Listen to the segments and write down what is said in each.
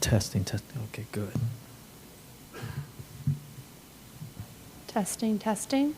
Testing. Okay, good. Testing.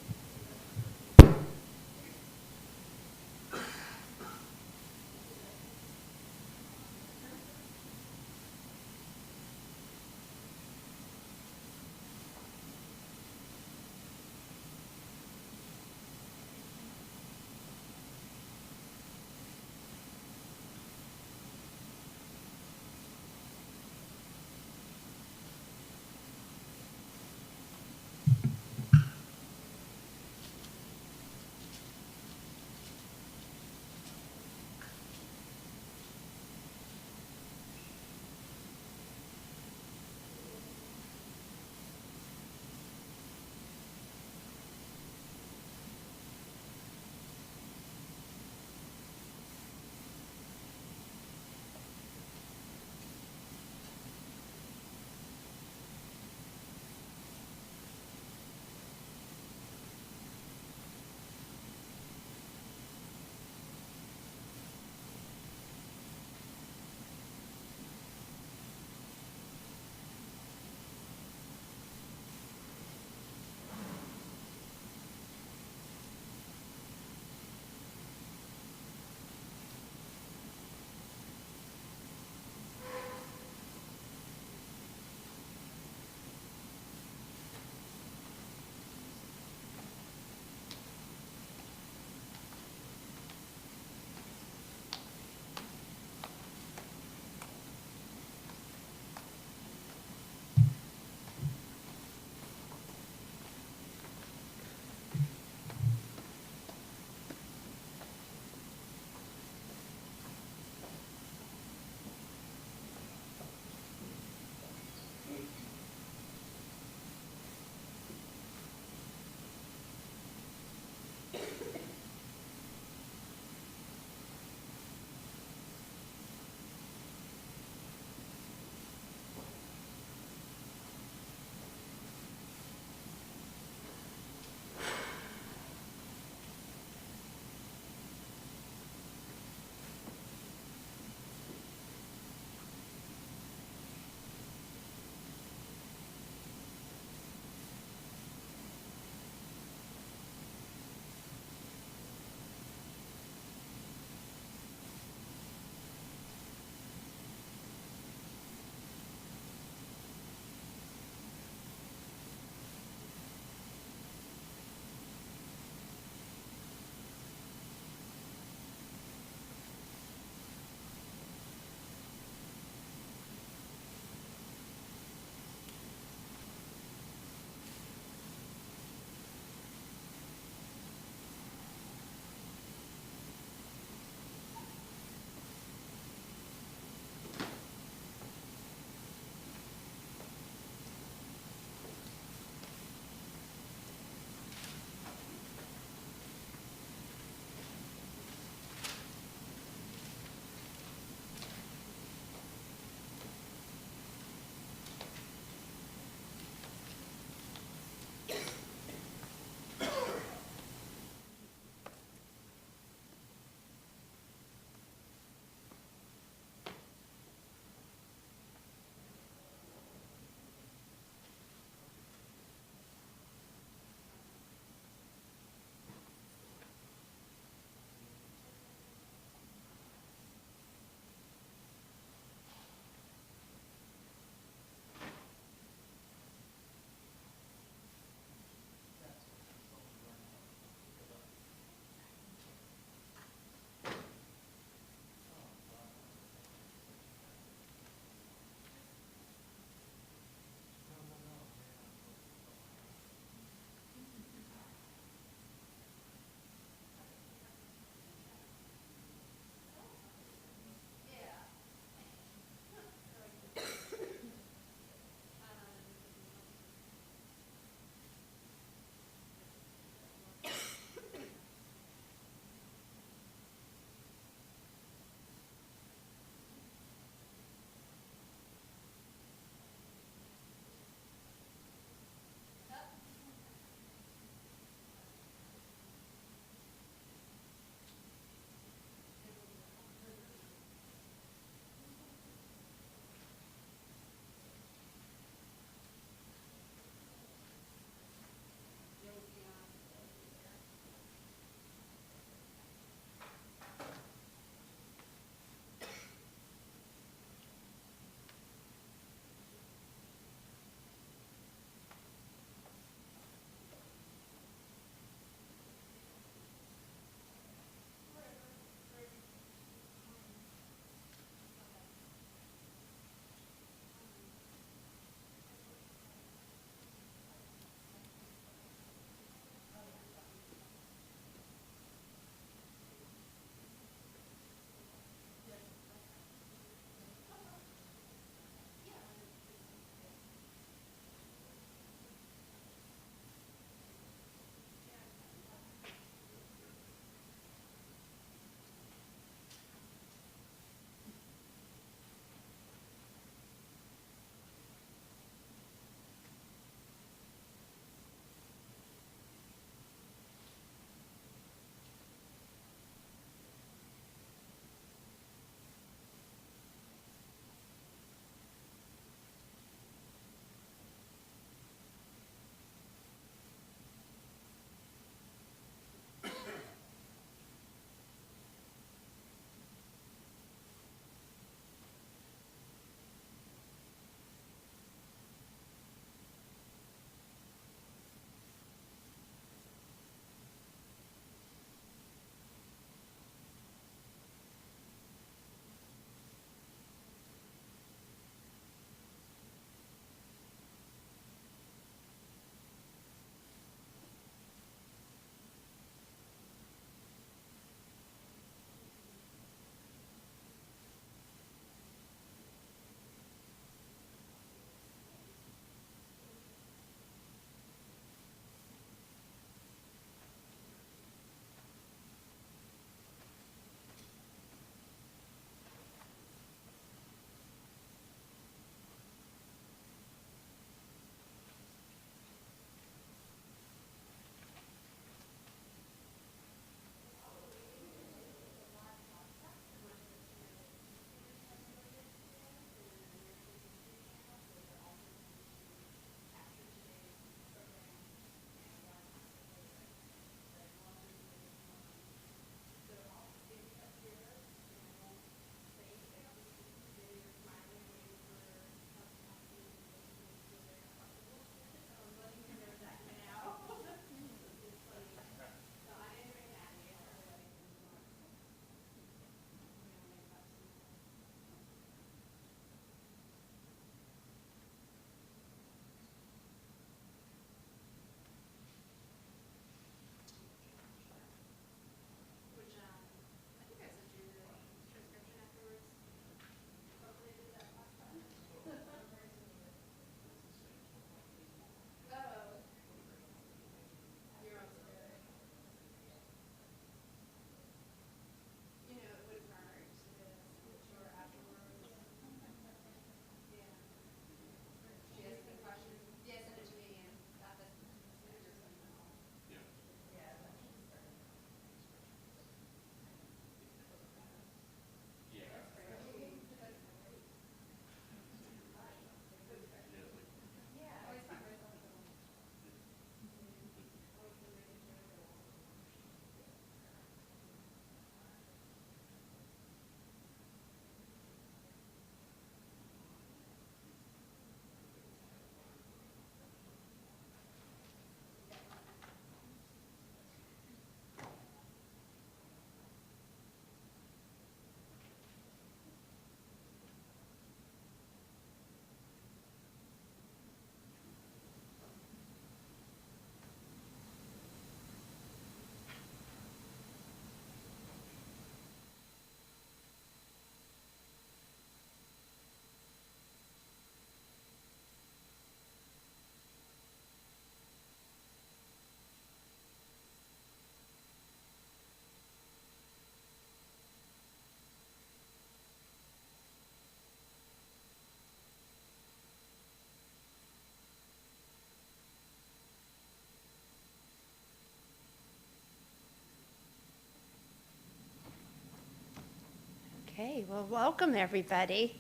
Okay, well, welcome everybody.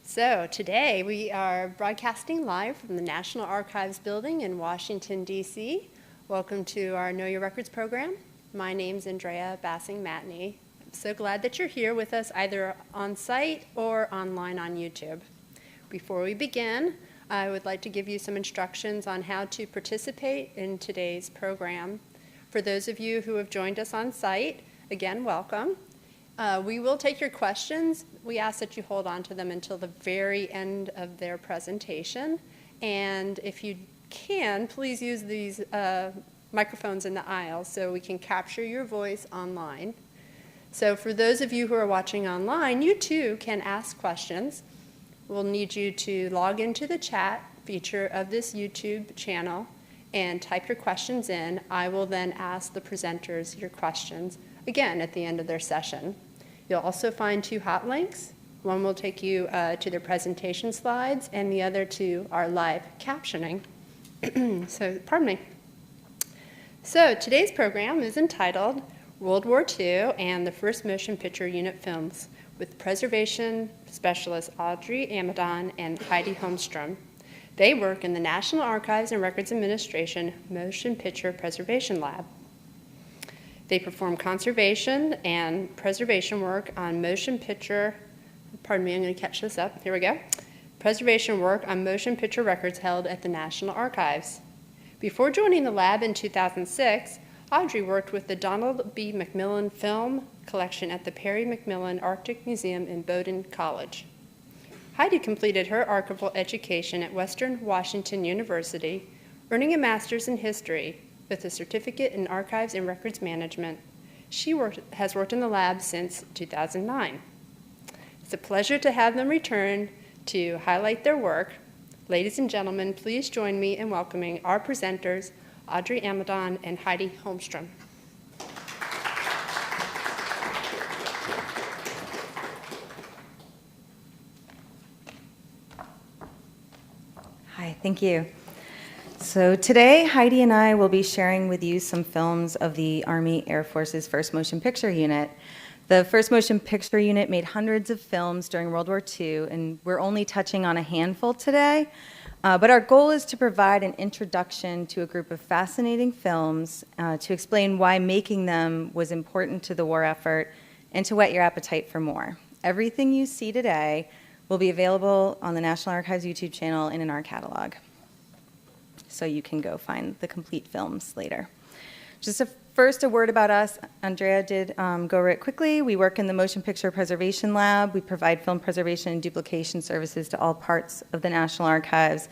So today we are broadcasting live from the National Archives building in Washington, D.C. Welcome to our Know Your Records program. My name's Andrea Bassing-Matney. I'm so glad that you're here with us either on site or online on YouTube. Before we begin, I would like to give you some instructions on how to participate in today's program. For those of you who have joined us on site, again, welcome. We will take your questions. We ask that you hold on to them until the very end of their presentation. And if you can, please use these microphones in the aisle so we can capture your voice online. So for those of you who are watching online, you too can ask questions. We'll need you to log into the chat feature of this YouTube channel and type your questions in. I will then ask the presenters your questions, again, at the end of their session. You'll also find two hot links. One will take you to their presentation slides and the other to our live captioning. So today's program is entitled World War II and the First Motion Picture Unit Films with preservation specialists Audrey Amidon and Heidi Holmstrom. They work in the National Archives and Records Administration Motion Picture Preservation Lab. They perform conservation and preservation work on motion picture, pardon me, I'm going to catch this up. Here we go. Preservation work on motion picture records held at the National Archives. Before joining the lab in 2006, Audrey worked with the Donald B. McMillan Film Collection at the Perry McMillan Arctic Museum in Bowdoin College. Heidi completed her archival education at Western Washington University, earning a master's in history with a certificate in archives and records management. She has worked in the lab since 2009. It's a pleasure to have them return to highlight their work. Ladies and gentlemen, please join me in welcoming our presenters, Audrey Amidon and Heidi Holmstrom. Hi, thank you. So today, Heidi and I will be sharing with you some films of the Army Air Force's First Motion Picture Unit. The First Motion Picture Unit made hundreds of films during World War II, and we're only touching on a handful today. But our goal is to provide an introduction to a group of fascinating films to explain why making them was important to the war effort and to whet your appetite for more. Everything you see today will be available on the National Archives YouTube channel and in our catalog, so you can go find the complete films later. Just first a word about us. Andrea did go right quickly. We work in the Motion Picture Preservation Lab. We provide film preservation and duplication services to all parts of the National Archives.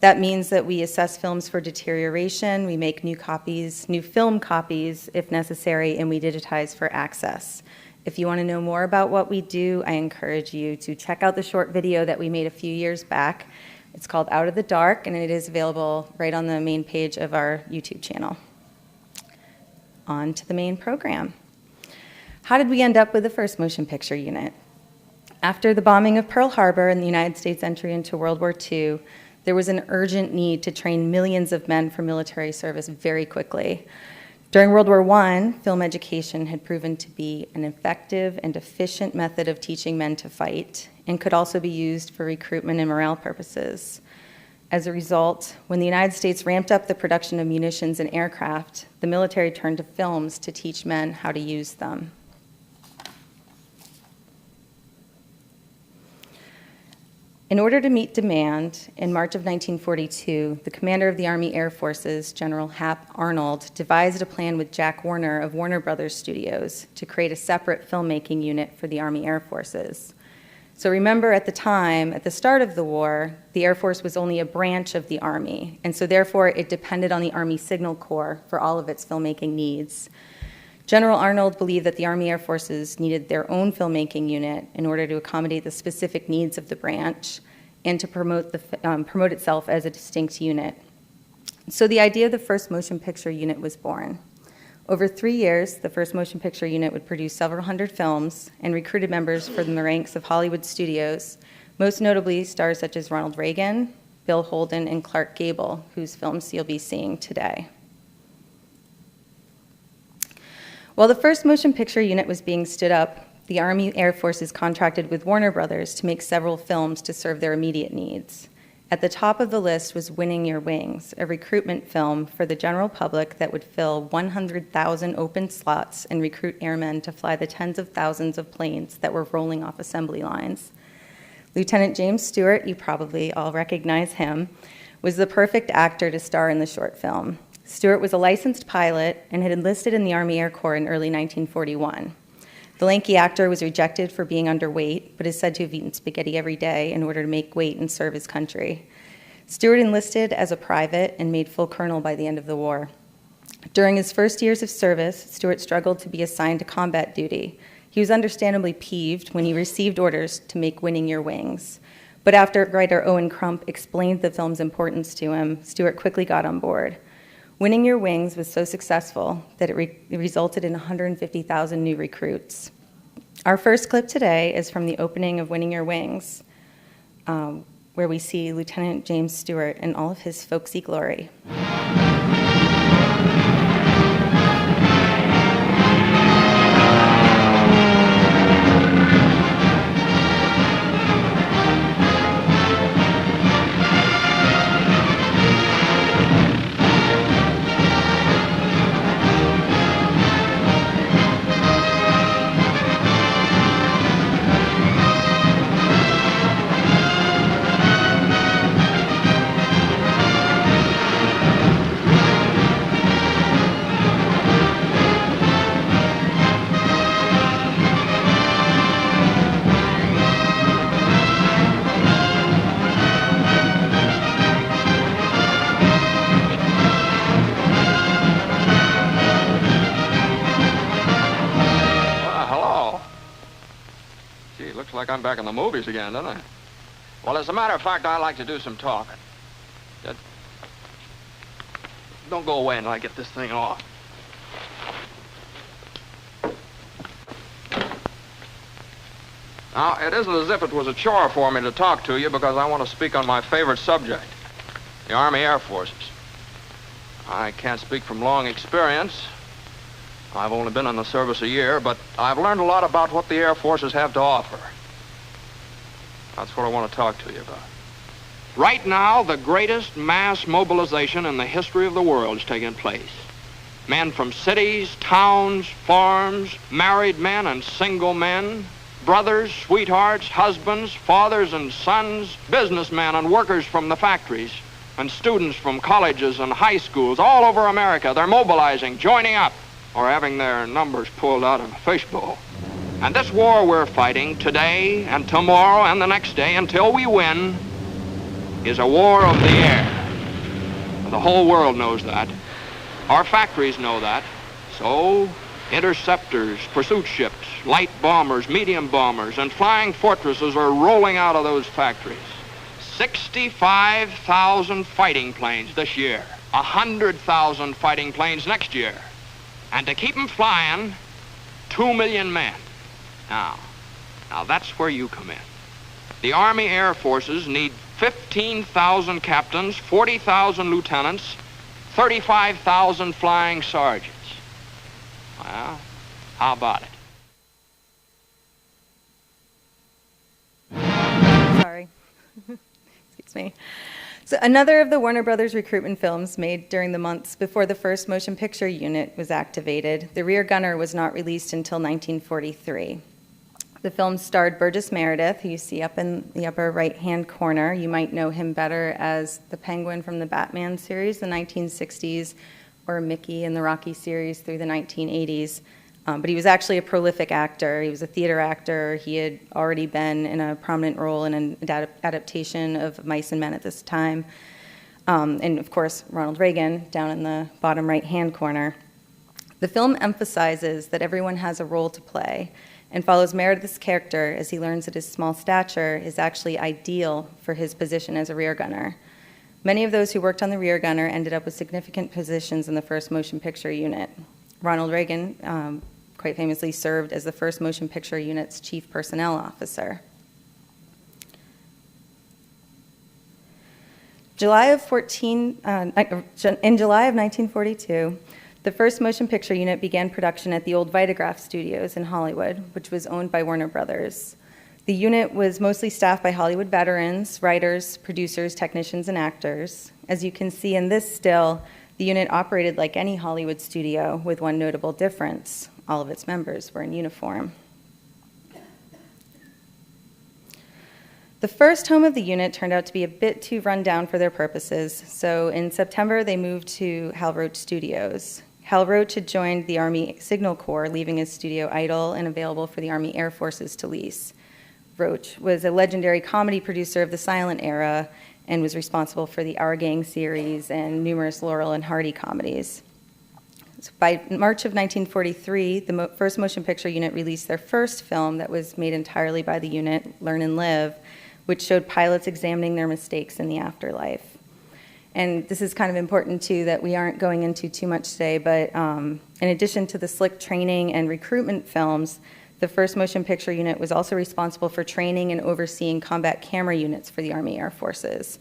That means that we assess films for deterioration, we make new copies, new film copies if necessary, and we digitize for access. If you want to know more about what we do, I encourage you to check out the short video that we made a few years back. It's called Out of the Dark, and it is available right on the main page of our YouTube channel. On to the main program. How did we end up with the First Motion Picture Unit? After the bombing of Pearl Harbor and the United States entry into World War II, there was an urgent need to train millions of men for military service very quickly. During World War I, film education had proven to be an effective and efficient method of teaching men to fight and could also be used for recruitment and morale purposes. As a result, when the United States ramped up the production of munitions and aircraft, the military turned to films to teach men how to use them. In order to meet demand, in March of 1942, the commander of the Army Air Forces, General Hap Arnold, devised a plan with Jack Warner of Warner Brothers Studios to create a separate filmmaking unit for the Army Air Forces. So remember, at the time, at the start of the war, the Air Force was only a branch of the Army, and so therefore it depended on the Army Signal Corps for all of its filmmaking needs. General Arnold believed that the Army Air Forces needed their own filmmaking unit in order to accommodate the specific needs of the branch and to promote itself as a distinct unit. So the idea of the First Motion Picture Unit was born. Over 3 years, the First Motion Picture Unit would produce several hundred films and recruited members from the ranks of Hollywood studios, most notably stars such as Ronald Reagan, Bill Holden, and Clark Gable, whose films you'll be seeing today. While the First Motion Picture Unit was being stood up, the Army Air Forces contracted with Warner Brothers to make several films to serve their immediate needs. At the top of the list was Winning Your Wings, a recruitment film for the general public that would fill 100,000 open slots and recruit airmen to fly the tens of thousands of planes that were rolling off assembly lines. Lieutenant James Stewart, you probably all recognize him, was the perfect actor to star in the short film. Stewart was a licensed pilot and had enlisted in the Army Air Corps in early 1941. The lanky actor was rejected for being underweight, but is said to have eaten spaghetti every day in order to make weight and serve his country. Stewart enlisted as a private and made full colonel by the end of the war. During his first years of service, Stewart struggled to be assigned to combat duty. He was understandably peeved when he received orders to make Winning Your Wings. But after writer Owen Crump explained the film's importance to him, Stewart quickly got on board. Winning Your Wings was so successful that it resulted in 150,000 new recruits. Our first clip today is from the opening of Winning Your Wings, where we see Lieutenant James Stewart in all of his folksy glory. Like I'm back in the movies again, don't I? Well, as a matter of fact, I like to do some talking. Don't go away until I get this thing off. Now, it isn't as if it was a chore for me to talk to you because I want to speak on my favorite subject, the Army Air Forces. I can't speak from long experience. I've only been in the service a year, but I've learned a lot about what the Air Forces have to offer. That's what I want to talk to you about. Right now, the greatest mass mobilization in the history of the world is taking place. Men from cities, towns, farms, married men and single men, brothers, sweethearts, husbands, fathers and sons, businessmen and workers from the factories, and students from colleges and high schools all over America. They're mobilizing, joining up, or having their numbers pulled out of a fishbowl. And this war we're fighting today and tomorrow and the next day until we win is a war of the air. And the whole world knows that. Our factories know that. So interceptors, pursuit ships, light bombers, medium bombers, and flying fortresses are rolling out of those factories. 65,000 fighting planes this year, 100,000 fighting planes next year. And to keep them flying, 2 million men. Now that's where you come in. The Army Air Forces need 15,000 captains, 40,000 lieutenants, 35,000 flying sergeants. Well, how about it? Sorry. Excuse me. So another of the Warner Brothers recruitment films made during the months before the first motion picture unit was activated, The Rear Gunner was not released until 1943. The film starred Burgess Meredith, who you see up in the upper right-hand corner. You might know him better as the Penguin from the Batman series, the 1960s, or Mickey in the Rocky series through the 1980s. But he was actually a prolific actor. He was a theater actor. He had already been in a prominent role in an adaptation of Mice and Men at this time. And of course, Ronald Reagan down in the bottom right-hand corner. The film emphasizes that everyone has a role to play and follows Meredith's character as he learns that his small stature is actually ideal for his position as a rear gunner. Many of those who worked on the rear gunner ended up with significant positions in the first motion picture unit. Ronald Reagan quite famously served as the first motion picture unit's chief personnel officer. In July of 1942, The first motion picture unit began production at the old Vitagraph Studios in Hollywood, which was owned by Warner Brothers. The unit was mostly staffed by Hollywood veterans, writers, producers, technicians, and actors. As you can see in this still, the unit operated like any Hollywood studio with one notable difference. All of its members were in uniform. The first home of the unit turned out to be a bit too run down for their purposes, so in September they moved to Hal Roach Studios. Hal Roach had joined the Army Signal Corps, leaving his studio idle and available for the Army Air Forces to lease. Roach was a legendary comedy producer of the silent era and was responsible for the Our Gang series and numerous Laurel and Hardy comedies. So by March of 1943, the first motion picture unit released their first film that was made entirely by the unit, Learn and Live, which showed pilots examining their mistakes in the afterlife. And this is kind of important, too, that we aren't going into too much today, but in addition to the slick training and recruitment films, the first motion picture unit was also responsible for training and overseeing combat camera units for the Army Air Forces.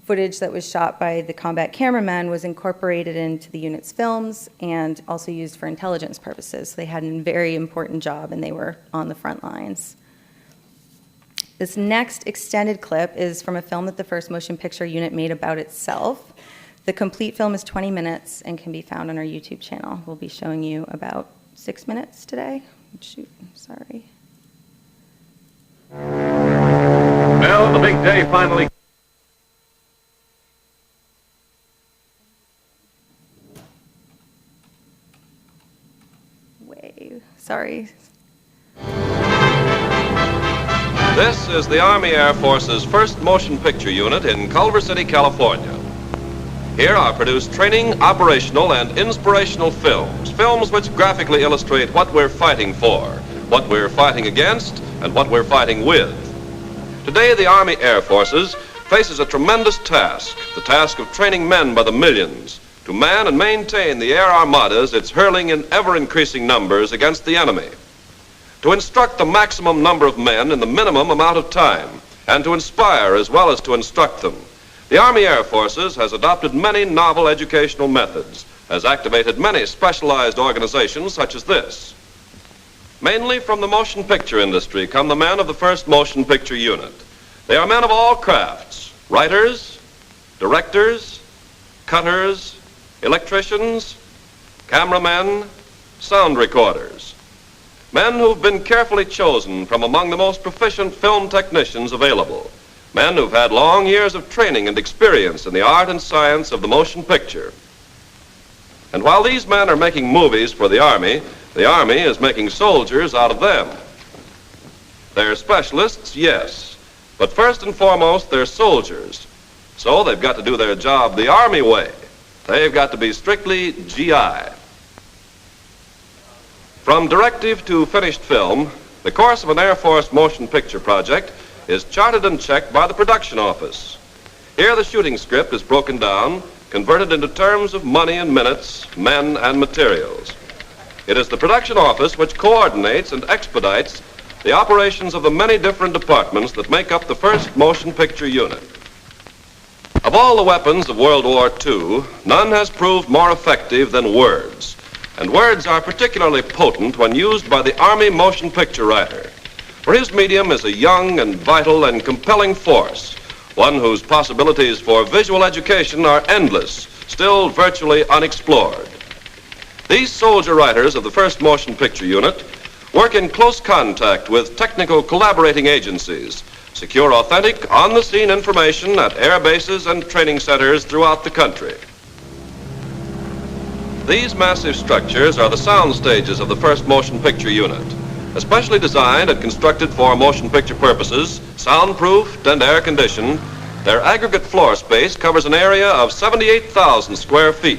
Footage that was shot by the combat cameramen was incorporated into the unit's films and also used for intelligence purposes. They had a very important job, and they were on the front lines. This next extended clip is from a film that the first motion picture unit made about itself. The complete film is 20 minutes and can be found on our YouTube channel. We'll be showing you about 6 minutes today. Shoot, sorry. Well, the big day finally. Sorry. This is the Army Air Force's first motion picture unit in Culver City, California. Here are produced training, operational, and inspirational films, films which graphically illustrate what we're fighting for, what we're fighting against, and what we're fighting with. Today, the Army Air Forces faces a tremendous task, the task of training men by the millions to man and maintain the air armadas it's hurling in ever-increasing numbers against the enemy, to instruct the maximum number of men in the minimum amount of time, and to inspire as well as to instruct them. The Army Air Forces has adopted many novel educational methods, has activated many specialized organizations such as this. Mainly from the motion picture industry come the men of the first motion picture unit. They are men of all crafts, writers, directors, cutters, electricians, cameramen, sound recorders. Men who've been carefully chosen from among the most proficient film technicians available. Men who've had long years of training and experience in the art and science of the motion picture. And while these men are making movies for the Army is making soldiers out of them. They're specialists, yes, but first and foremost, they're soldiers. So they've got to do their job the Army way. They've got to be strictly GI. From directive to finished film, the course of an Air Force motion picture project is charted and checked by the production office. Here the shooting script is broken down, converted into terms of money and minutes, men and materials. It is the production office which coordinates and expedites the operations of the many different departments that make up the first motion picture unit. Of all the weapons of World War II, none has proved more effective than words. And words are particularly potent when used by the Army motion picture writer. For his medium is a young and vital and compelling force, one whose possibilities for visual education are endless, still virtually unexplored. These soldier writers of the first motion picture unit work in close contact with technical collaborating agencies, secure authentic, on-the-scene information at air bases and training centers throughout the country. These massive structures are the sound stages of the first motion picture unit, especially designed and constructed for motion picture purposes, soundproofed and air-conditioned. Their aggregate floor space covers an area of 78,000 square feet.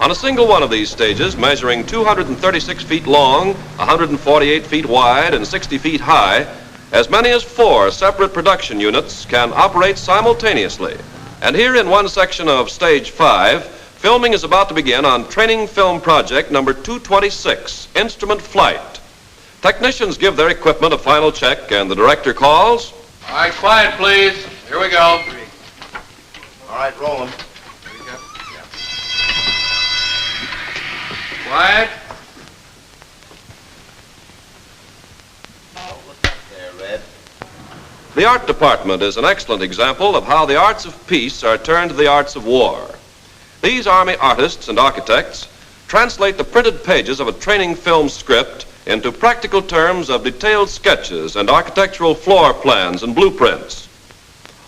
On a single one of these stages, measuring 236 feet long, 148 feet wide, and 60 feet high, as many as 4 separate production units can operate simultaneously. And here in one section of Stage 5, filming is about to begin on Training Film Project number 226, Instrument Flight. Technicians give their equipment a final check, and the director calls. All right, quiet, please. Here we go. All right, rolling. Quiet. Oh, look up there, Red. The art department is an excellent example of how the arts of peace are turned to the arts of war. These Army artists and architects translate the printed pages of a training film script into practical terms of detailed sketches and architectural floor plans and blueprints.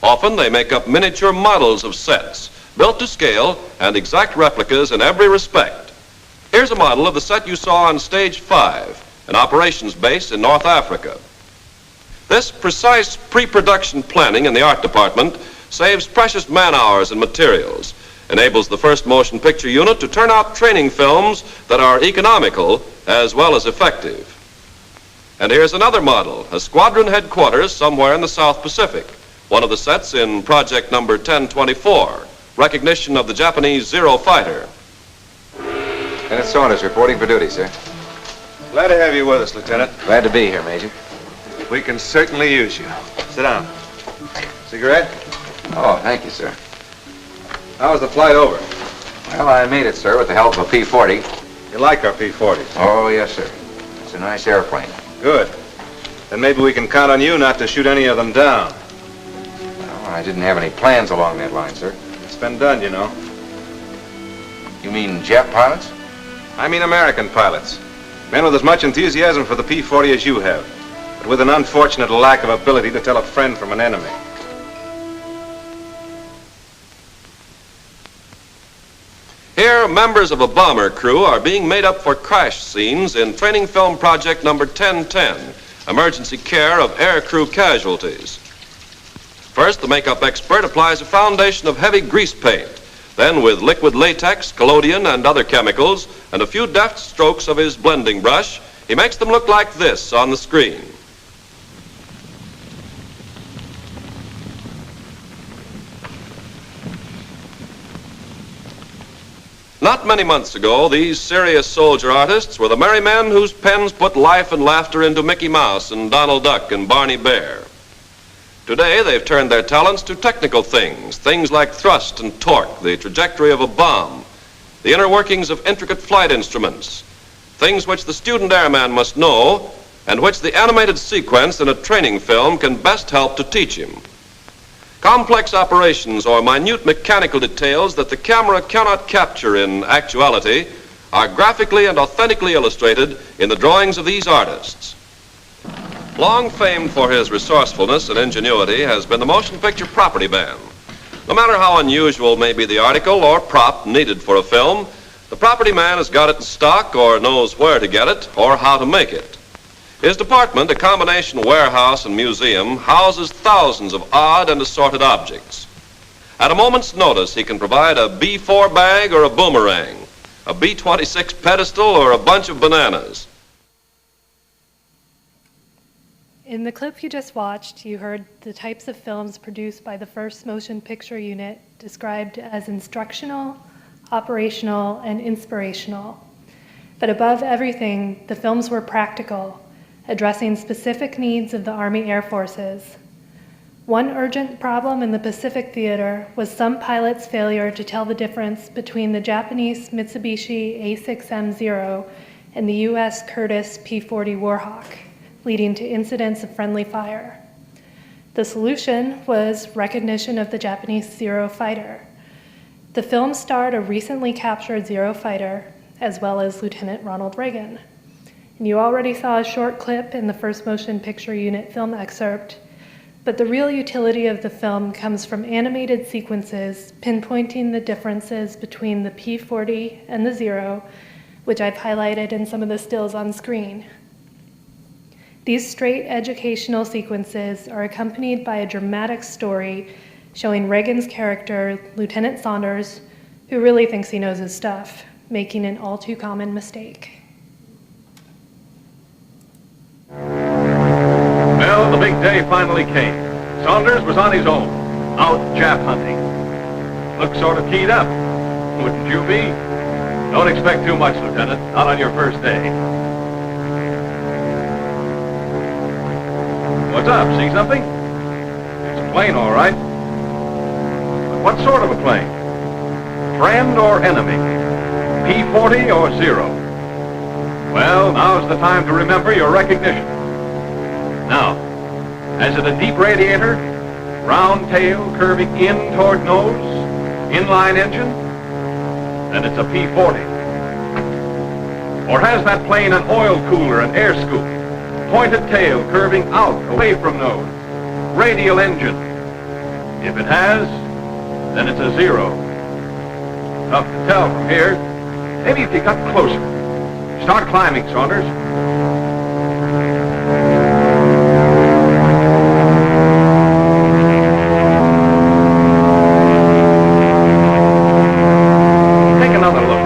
Often they make up miniature models of sets, built to scale and exact replicas in every respect. Here's a model of the set you saw on Stage 5, an operations base in North Africa. This precise pre-production planning in the art department saves precious man-hours and materials, enables the first motion picture unit to turn out training films that are economical as well as effective. And here's another model, a squadron headquarters somewhere in the South Pacific, one of the sets in project number 1024, recognition of the Japanese Zero fighter. Lieutenant Saunders reporting for duty, sir. Glad to have you with us, Lieutenant. Glad to be here, Major. We can certainly use you. Sit down. Cigarette? Oh, thank you, sir. How was the flight over? Well, I made it, sir, with the help of a P-40. You like our P-40s? Oh, yes, sir. It's a nice airplane. Good. Then maybe we can count on you not to shoot any of them down. Well, I didn't have any plans along that line, sir. It's been done, you know. You mean Jap pilots? I mean American pilots. Men with as much enthusiasm for the P-40 as you have, but with an unfortunate lack of ability to tell a friend from an enemy. Here, members of a bomber crew are being made up for crash scenes in training film project number 1010, emergency care of air crew casualties. First, the makeup expert applies a foundation of heavy grease paint. Then, with liquid latex, collodion, and other chemicals, and a few deft strokes of his blending brush, he makes them look like this on the screen. Not many months ago, these serious soldier artists were the merry men whose pens put life and laughter into Mickey Mouse and Donald Duck and Barney Bear. Today, they've turned their talents to technical things, things like thrust and torque, the trajectory of a bomb, the inner workings of intricate flight instruments, things which the student airman must know and which the animated sequence in a training film can best help to teach him. Complex operations or minute mechanical details that the camera cannot capture in actuality are graphically and authentically illustrated in the drawings of these artists. Long famed for his resourcefulness and ingenuity has been the motion picture property man. No matter how unusual may be the article or prop needed for a film, the property man has got it in stock or knows where to get it or how to make it. His department, a combination warehouse and museum, houses thousands of odd and assorted objects. At a moment's notice, he can provide a B-4 bag or a boomerang, a B-26 pedestal or a bunch of bananas. In the clip you just watched, you heard the types of films produced by the 1st Motion Picture Unit described as instructional, operational, and inspirational. But above everything, the films were practical, addressing specific needs of the Army Air Forces. One urgent problem in the Pacific Theater was some pilots' failure to tell the difference between the Japanese Mitsubishi A6M0 and the U.S. Curtiss P-40 Warhawk, leading to incidents of friendly fire. The solution was recognition of the Japanese Zero fighter. The film starred a recently captured Zero fighter, as well as Lieutenant Ronald Reagan. And you already saw a short clip in the 1st Motion Picture Unit film excerpt, but the real utility of the film comes from animated sequences pinpointing the differences between the P-40 and the Zero, which I've highlighted in some of the stills on screen. These straight educational sequences are accompanied by a dramatic story showing Reagan's character, Lieutenant Saunders, who really thinks he knows his stuff, making an all too common mistake. Well, the big day finally came. Saunders was on his own, out Jap hunting. Looked sort of keyed up. Wouldn't you be? Don't expect too much, Lieutenant, not on your first day. What's up, see something? It's a plane, all right. But what sort of a plane? Friend or enemy? P-40 or Zero? Well, now's the time to remember your recognition. Now, is it a deep radiator, round tail curving in toward nose, inline engine? Then it's a P-40. Or has that plane an oil cooler and air scoop, pointed tail curving out away from nose, radial engine? If it has, then it's a 0. Tough to tell from here. Maybe if you got closer. Start climbing, Saunders. Take another look.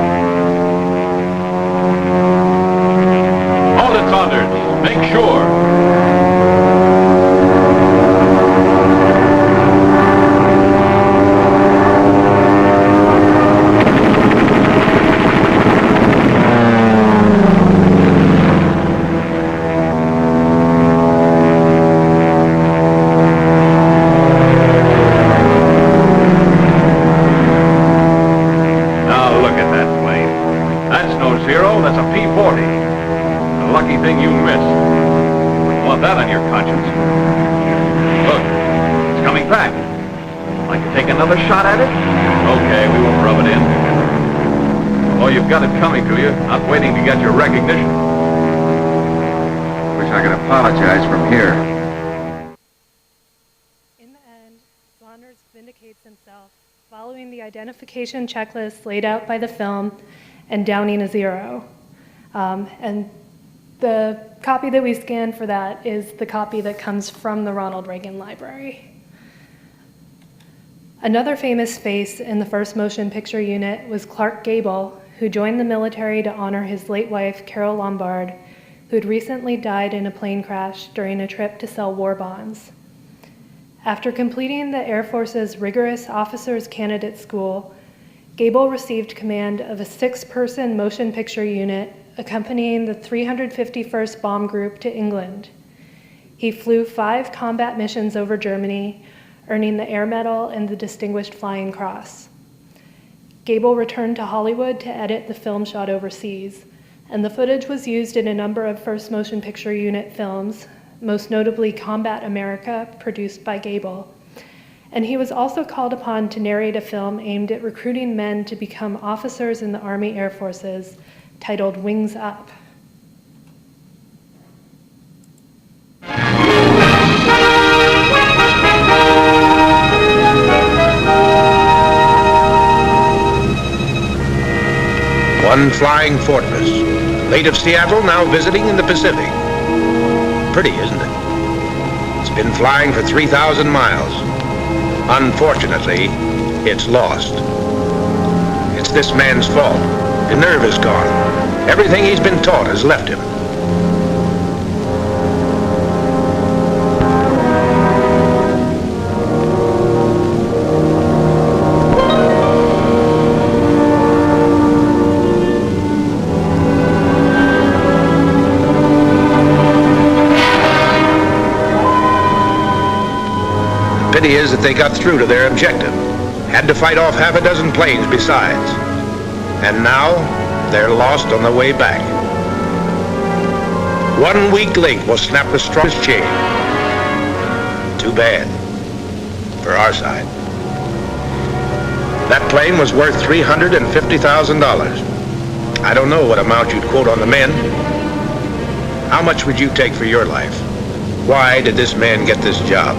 Hold it, Saunders. Make sure. Another shot at it? Okay, we won't rub it in. Oh, you've got it coming to you, not waiting to get your recognition. Wish I could apologize from here. In the end, Saunders vindicates himself, following the identification checklist laid out by the film and downing a 0. And the copy that we scanned for that is the copy that comes from the Ronald Reagan Library. Another famous face in the first motion picture unit was Clark Gable, who joined the military to honor his late wife, Carol Lombard, who had recently died in a plane crash during a trip to sell war bonds. After completing the Air Force's rigorous officers candidate school, Gable received command of a 6-person motion picture unit accompanying the 351st Bomb Group to England. He flew 5 combat missions over Germany, earning the Air Medal and the Distinguished Flying Cross. Gable returned to Hollywood to edit the film shot overseas, and the footage was used in a number of first motion picture unit films, most notably Combat America, produced by Gable. And he was also called upon to narrate a film aimed at recruiting men to become officers in the Army Air Forces, titled Wings Up. One flying fortress, late of Seattle, now visiting in the Pacific. Pretty, isn't it? It's been flying for 3,000 miles. Unfortunately, it's lost. It's this man's fault. His nerve is gone. Everything he's been taught has left him. Pity is that they got through to their objective. Had to fight off half a dozen planes besides. And now, they're lost on the way back. One weak link will snap the strongest chain. Too bad. For our side. That plane was worth $350,000. I don't know what amount you'd quote on the men. How much would you take for your life? Why did this man get this job?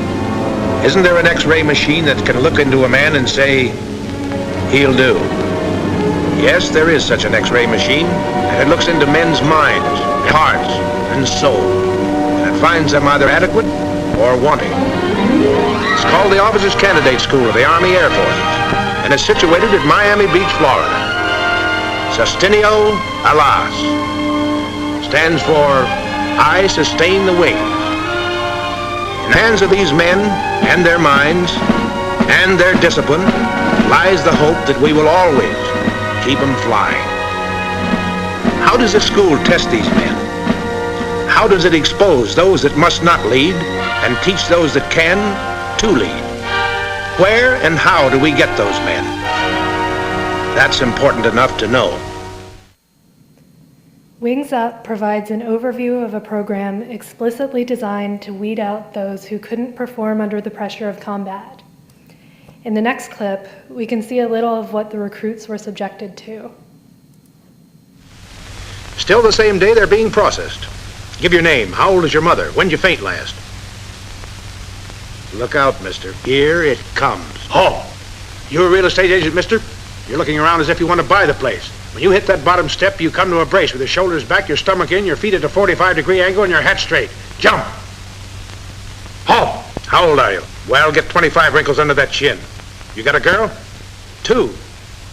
Isn't there an X-ray machine that can look into a man and say, he'll do? Yes, there is such an X-ray machine, and it looks into men's minds, hearts, and soul, and it finds them either adequate or wanting. It's called the Officers Candidate School of the Army Air Forces, and is situated at Miami Beach, Florida. Sustineo Alas stands for I sustain the wings. In the hands of these men and their minds and their discipline lies the hope that we will always keep them flying. How does a school test these men? How does it expose those that must not lead and teach those that can to lead? Where and how do we get those men? That's important enough to know. Wings Up provides an overview of a program explicitly designed to weed out those who couldn't perform under the pressure of combat. In the next clip, we can see a little of what the recruits were subjected to. Still the same day they're being processed. Give your name. How old is your mother? When'd you faint last? Look out, mister. Here it comes. Halt! You a real estate agent, mister? You're looking around as if you want to buy the place. When you hit that bottom step, you come to a brace with your shoulders back, your stomach in, your feet at a 45-degree angle, and your hat straight. Jump! Halt! How old are you? Well, get 25 wrinkles under that chin. You got a girl? 2.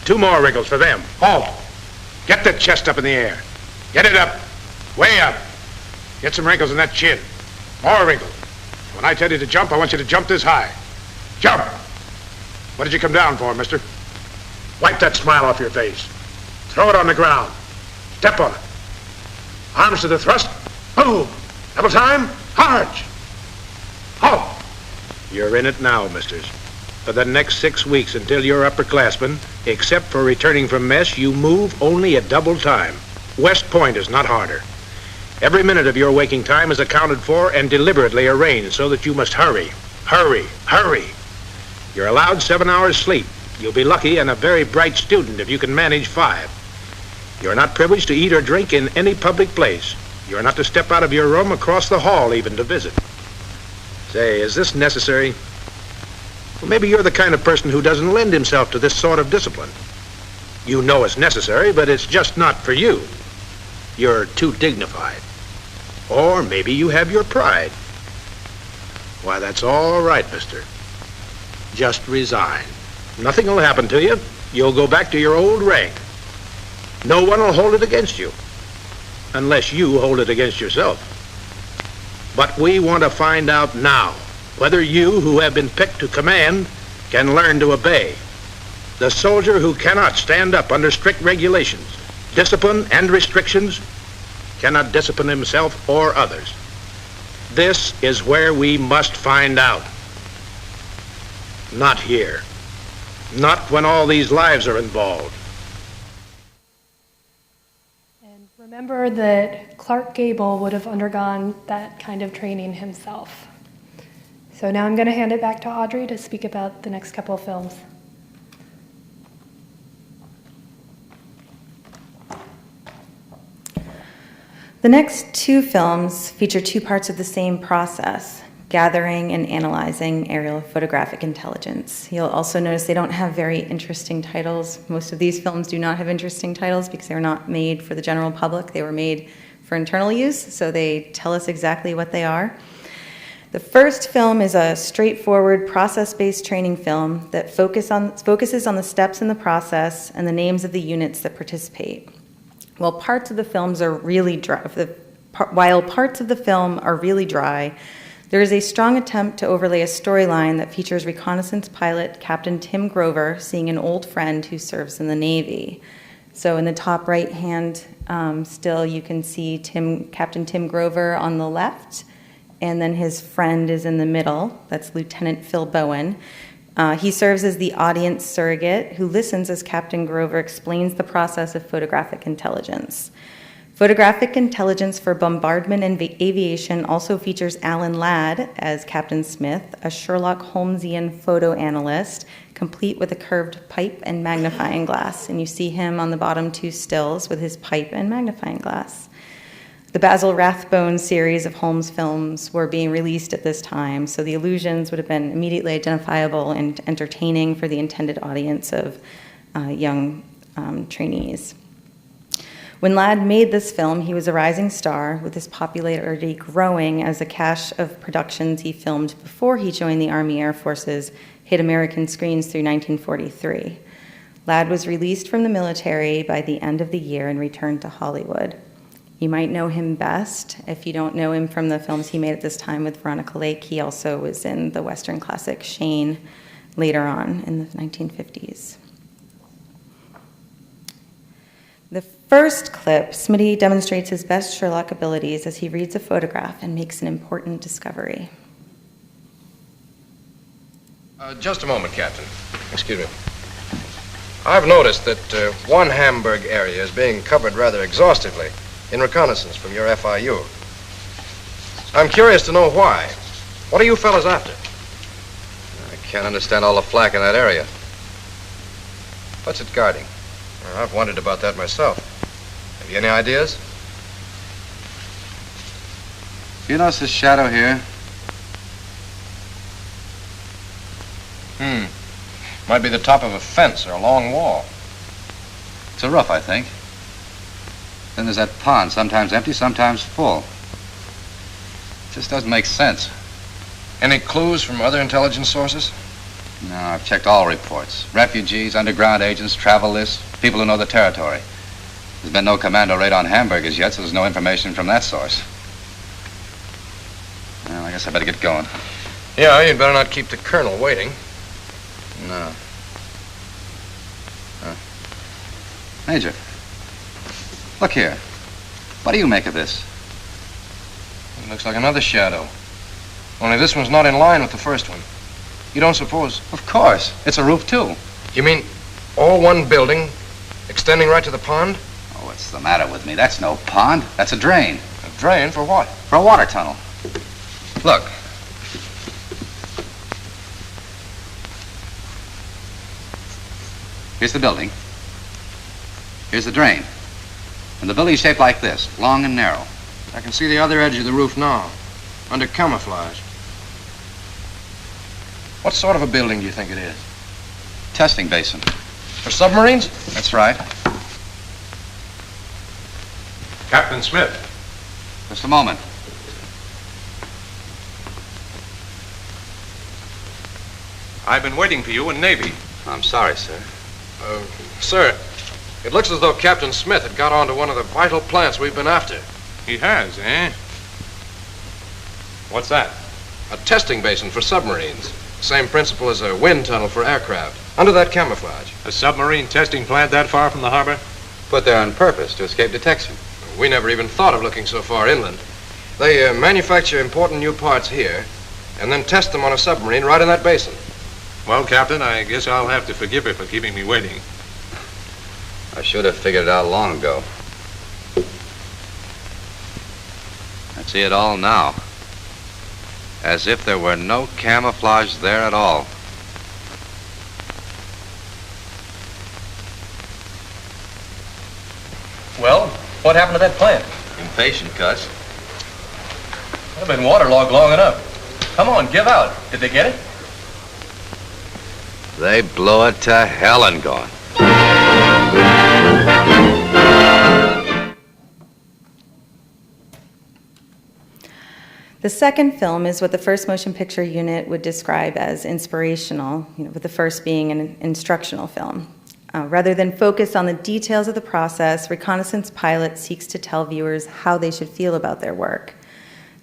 2 more wrinkles for them. Halt! Get that chest up in the air. Get it up. Way up. Get some wrinkles in that chin. More wrinkles. When I tell you to jump, I want you to jump this high. Jump! What did you come down for, mister? Wipe that smile off your face. Throw it on the ground. Step on it. Arms to the thrust. Boom! Double time. Charge! Halt! You're in it now, misters. For the next 6 weeks until you're upperclassmen, except for returning from mess, you move only at double time. West Point is not harder. Every minute of your waking time is accounted for and deliberately arranged so that you must hurry, hurry, hurry. You're allowed 7 hours sleep. You'll be lucky and a very bright student if you can manage 5. You're not privileged to eat or drink in any public place. You're not to step out of your room across the hall even to visit. Say, is this necessary? Well, maybe you're the kind of person who doesn't lend himself to this sort of discipline. You know it's necessary, but it's just not for you. You're too dignified. Or maybe you have your pride. Why, that's all right, mister. Just resign. Nothing will happen to you. You'll go back to your old rank. No one will hold it against you. Unless you hold it against yourself. But we want to find out now whether you, who have been picked to command, can learn to obey. The soldier who cannot stand up under strict regulations, discipline, and restrictions cannot discipline himself or others. This is where we must find out. Not here. Not when all these lives are involved. And remember that Clark Gable would have undergone that kind of training himself. So now I'm going to hand it back to Audrey to speak about the next couple of films. The next 2 films feature 2 parts of the same process, gathering and analyzing aerial photographic intelligence. You'll also notice they don't have very interesting titles. Most of these films do not have interesting titles because they were not made for the general public. They were made for internal use, so they tell us exactly what they are. The first film is a straightforward process-based training film that focuses on the steps in the process and the names of the units that participate. While parts of the film are really dry, there is a strong attempt to overlay a storyline that features reconnaissance pilot Captain Tim Grover seeing an old friend who serves in the Navy. So in the top right hand still, you can see Captain Tim Grover on the left, and then his friend is in the middle. That's Lieutenant Phil Bowen. He serves as the audience surrogate who listens as Captain Grover explains the process of photographic intelligence. Photographic intelligence for bombardment and aviation also features Alan Ladd as Captain Smith, a Sherlock Holmesian photo analyst, complete with a curved pipe and magnifying glass. And you see him on the bottom 2 stills with his pipe and magnifying glass. The Basil Rathbone series of Holmes films were being released at this time, so the illusions would have been immediately identifiable and entertaining for the intended audience of young trainees. When Ladd made this film, he was a rising star, with his popularity growing as the cache of productions he filmed before he joined the Army Air Forces hit American screens through 1943. Ladd was released from the military by the end of the year and returned to Hollywood. You might know him best if you don't know him from the films he made at this time with Veronica Lake. He also was in the Western classic Shane later on in the 1950s. The first clip, Smitty demonstrates his best Sherlock abilities as he reads a photograph and makes an important discovery. Just a moment, Captain. Excuse me. I've noticed that one Hamburg area is being covered rather exhaustively. in reconnaissance from your FIU. I'm curious to know why. What are you fellas after? I can't understand all the flak in that area. What's it guarding? Well, I've wondered about that myself. Have you any ideas? You notice this shadow here? Might be the top of a fence or a long wall. It's a roof, I think. Then there's that pond, sometimes empty, sometimes full. It just doesn't make sense. Any clues from other intelligence sources? No, I've checked all reports. Refugees, underground agents, travel lists, people who know the territory. There's been no commando raid on hamburgers yet, so there's no information from that source. Well, I guess I better get going. Yeah, you'd better not keep the colonel waiting. No. Major, look here. What do you make of this? It looks like another shadow. Only this one's not in line with the first one. You don't suppose? Of course. It's a roof, too. You mean all one building, extending right to the pond? Oh, what's the matter with me? That's no pond. That's a drain. A drain for what? For a water tunnel. Look. Here's the building. Here's the drain. And the building's shaped like this, long and narrow. I can see the other edge of the roof now, under camouflage. What sort of a building do you think it is? Testing basin. For submarines? That's right. Captain Smith. Just a moment. I've been waiting for you in Navy. I'm sorry, sir. Sir, it looks as though Captain Smith had got onto one of the vital plants we've been after. He has, eh? What's that? A testing basin for submarines. Same principle as a wind tunnel for aircraft. Under that camouflage. A submarine testing plant that far from the harbor? Put there on purpose to escape detection. We never even thought of looking so far inland. They manufacture important new parts here, and then test them on a submarine right in that basin. Well, Captain, I guess I'll have to forgive you for keeping me waiting. I should have figured it out long ago. I see it all now. As if there were no camouflage there at all. Well, what happened to that plant? Impatient, Cuss. I've been waterlogged long enough. Come on, give out. Did they get it? They blow it to hell and gone. The second film is what the first motion picture unit would describe as inspirational, with the first being an instructional film. Rather than focus on the details of the process, Reconnaissance Pilot seeks to tell viewers how they should feel about their work.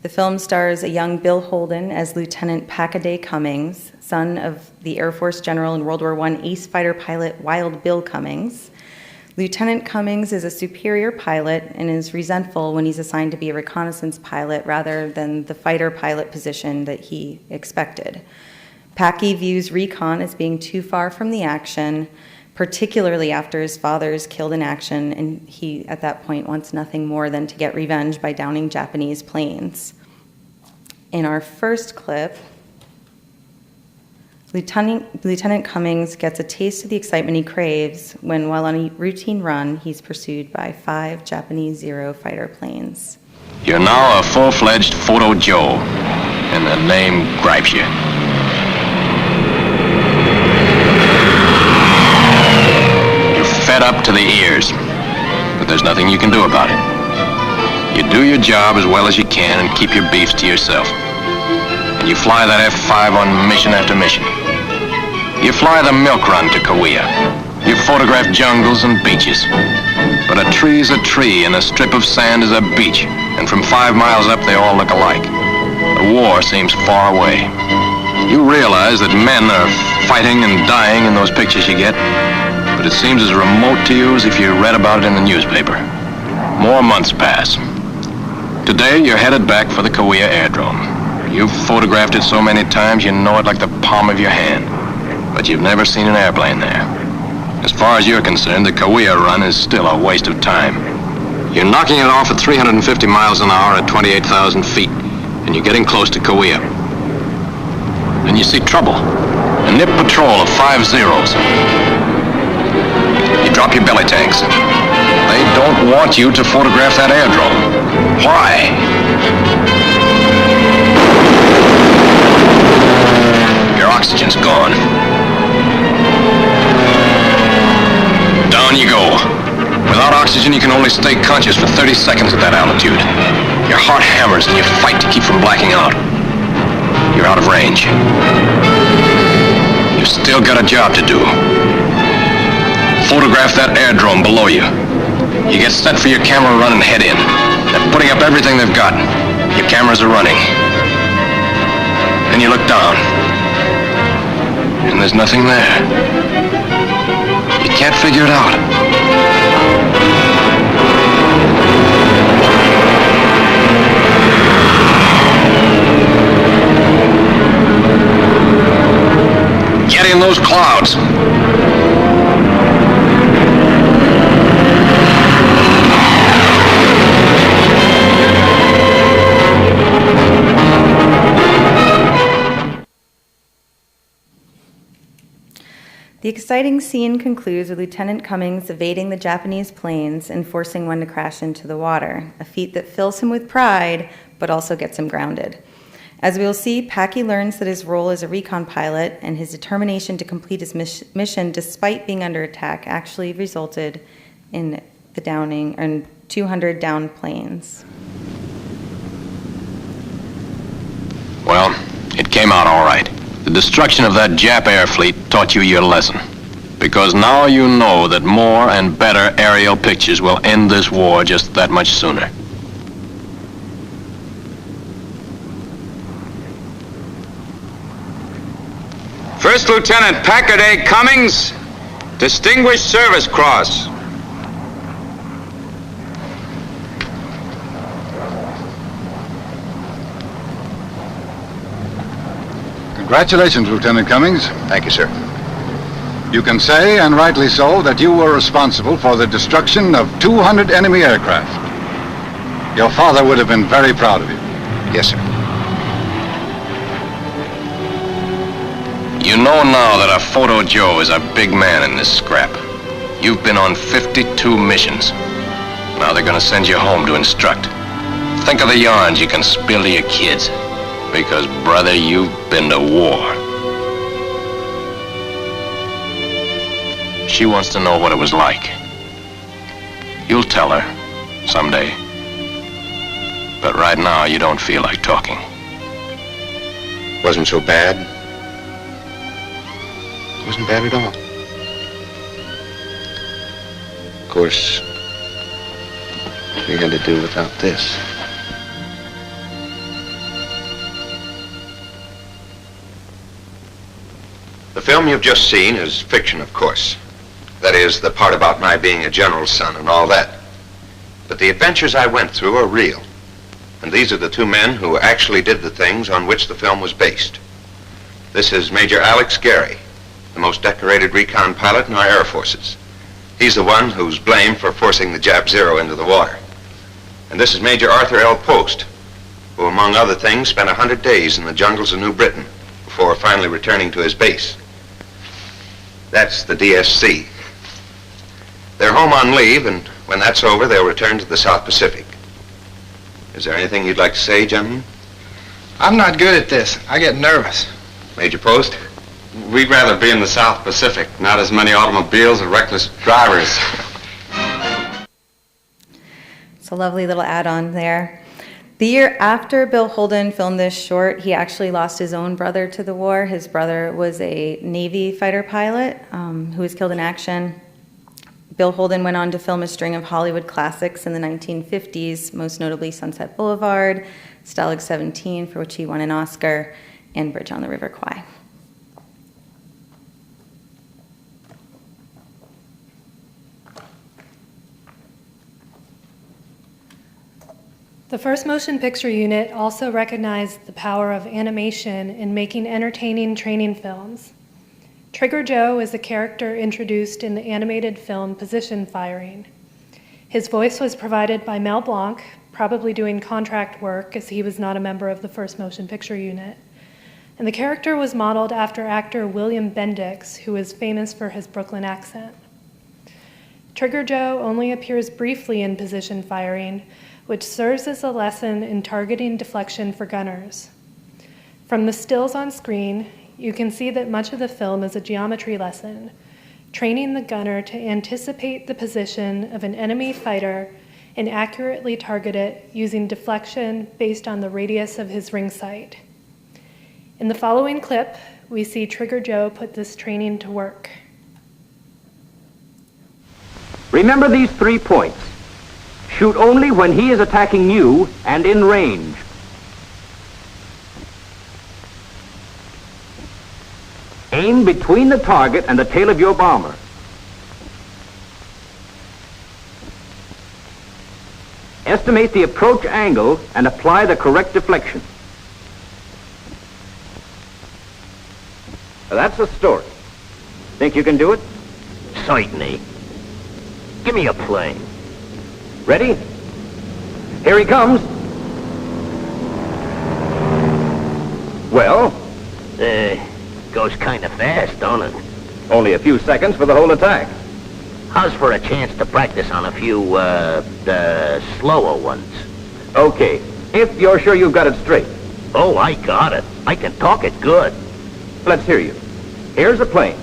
The film stars a young Bill Holden as Lieutenant Packaday Cummings, son of the Air Force general in World War I ace fighter pilot Wild Bill Cummings. Lieutenant Cummings is a superior pilot and is resentful when he's assigned to be a reconnaissance pilot rather than the fighter pilot position that he expected. Packy views recon as being too far from the action, particularly after his father is killed in action, and he, at that point, wants nothing more than to get revenge by downing Japanese planes. In our first clip, Lieutenant Cummings gets a taste of the excitement he craves when, while on a routine run, he's pursued by 5 Japanese Zero fighter planes. You're now a full-fledged Photo Joe, and the name gripes you. You're fed up to the ears, but there's nothing you can do about it. You do your job as well as you can and keep your beefs to yourself. And you fly that F-5 on mission after mission. You fly the milk run to Kauai. You photograph jungles and beaches. But a tree's a tree and a strip of sand is a beach, and from 5 miles up they all look alike. The war seems far away. You realize that men are fighting and dying in those pictures you get, but it seems as remote to you as if you read about it in the newspaper. More months pass. Today you're headed back for the Kauai Airdrome. You've photographed it so many times you know it like the palm of your hand. But you've never seen an airplane there. As far as you're concerned, the Kauai run is still a waste of time. You're knocking it off at 350 miles an hour at 28,000 feet, and you're getting close to Kauai. Then you see trouble. A nip patrol of 5 Zeros. You drop your belly tanks. They don't want you to photograph that airdrome. Why? Your oxygen's gone. Down you go. Without oxygen, you can only stay conscious for 30 seconds at that altitude. Your heart hammers and you fight to keep from blacking out. You're out of range. You've still got a job to do. Photograph that airdrome below you. You get set for your camera run and head in. They're putting up everything they've got. Your cameras are running. Then you look down. And there's nothing there. You can't figure it out. Get in those clouds. The exciting scene concludes with Lieutenant Cummings evading the Japanese planes and forcing one to crash into the water, a feat that fills him with pride, but also gets him grounded. As we will see, Packy learns that his role as a recon pilot and his determination to complete his mission despite being under attack actually resulted in the downing and 200 downed planes. Well, it came out all right. The destruction of that Jap air fleet taught you your lesson. Because now you know that more and better aerial pictures will end this war just that much sooner. First Lieutenant Packard A. Cummings, Distinguished Service Cross. Congratulations, Lieutenant Cummings. Thank you, sir. You can say, and rightly so, that you were responsible for the destruction of 200 enemy aircraft. Your father would have been very proud of you. Yes, sir. You know now that our Photo Joe is a big man in this scrap. You've been on 52 missions. Now they're gonna send you home to instruct. Think of the yarns you can spill to your kids. Because, brother, you've been to war. She wants to know what it was like. You'll tell her someday. But right now, you don't feel like talking. Wasn't so bad. Wasn't bad at all. Of course, we had to do without this. The film you've just seen is fiction, of course. That is, the part about my being a general's son and all that. But the adventures I went through are real. And these are the two men who actually did the things on which the film was based. This is Major Alex Gary, the most decorated recon pilot in our Air Forces. He's the one who's blamed for forcing the Jap Zero into the water. And this is Major Arthur L. Post, who, among other things, spent 100 days in the jungles of New Britain before finally returning to his base. That's the DSC. They're home on leave, and when that's over, they'll return to the South Pacific. Is there anything you'd like to say, gentlemen? I'm not good at this. I get nervous. Major Post? We'd rather be in the South Pacific, not as many automobiles and reckless drivers. It's a lovely little add-on there. The year after Bill Holden filmed this short, he actually lost his own brother to the war. His brother was a Navy fighter pilot who was killed in action. Bill Holden went on to film a string of Hollywood classics in the 1950s, most notably Sunset Boulevard, Stalag 17, for which he won an Oscar, and Bridge on the River Kwai. The first motion picture unit also recognized the power of animation in making entertaining training films. Trigger Joe is a character introduced in the animated film Position Firing. His voice was provided by Mel Blanc, probably doing contract work as he was not a member of the First Motion Picture Unit. And the character was modeled after actor William Bendix, who is famous for his Brooklyn accent. Trigger Joe only appears briefly in position firing, which serves as a lesson in targeting deflection for gunners. From the stills on screen, you can see that much of the film is a geometry lesson, training the gunner to anticipate the position of an enemy fighter and accurately target it using deflection based on the radius of his ring sight. In the following clip, we see Trigger Joe put this training to work. Remember these 3 points. Shoot only when he is attacking you and in range. Aim between the target and the tail of your bomber. Estimate the approach angle and apply the correct deflection. That's the story. Think you can do it? Certainly. Give me a plane. Ready? Here he comes. Well? Goes kind of fast, don't it? Only a few seconds for the whole attack. How's for a chance to practice on a few, slower ones? Okay, if you're sure you've got it straight. Oh, I got it. I can talk it good. Let's hear you. Here's a plane.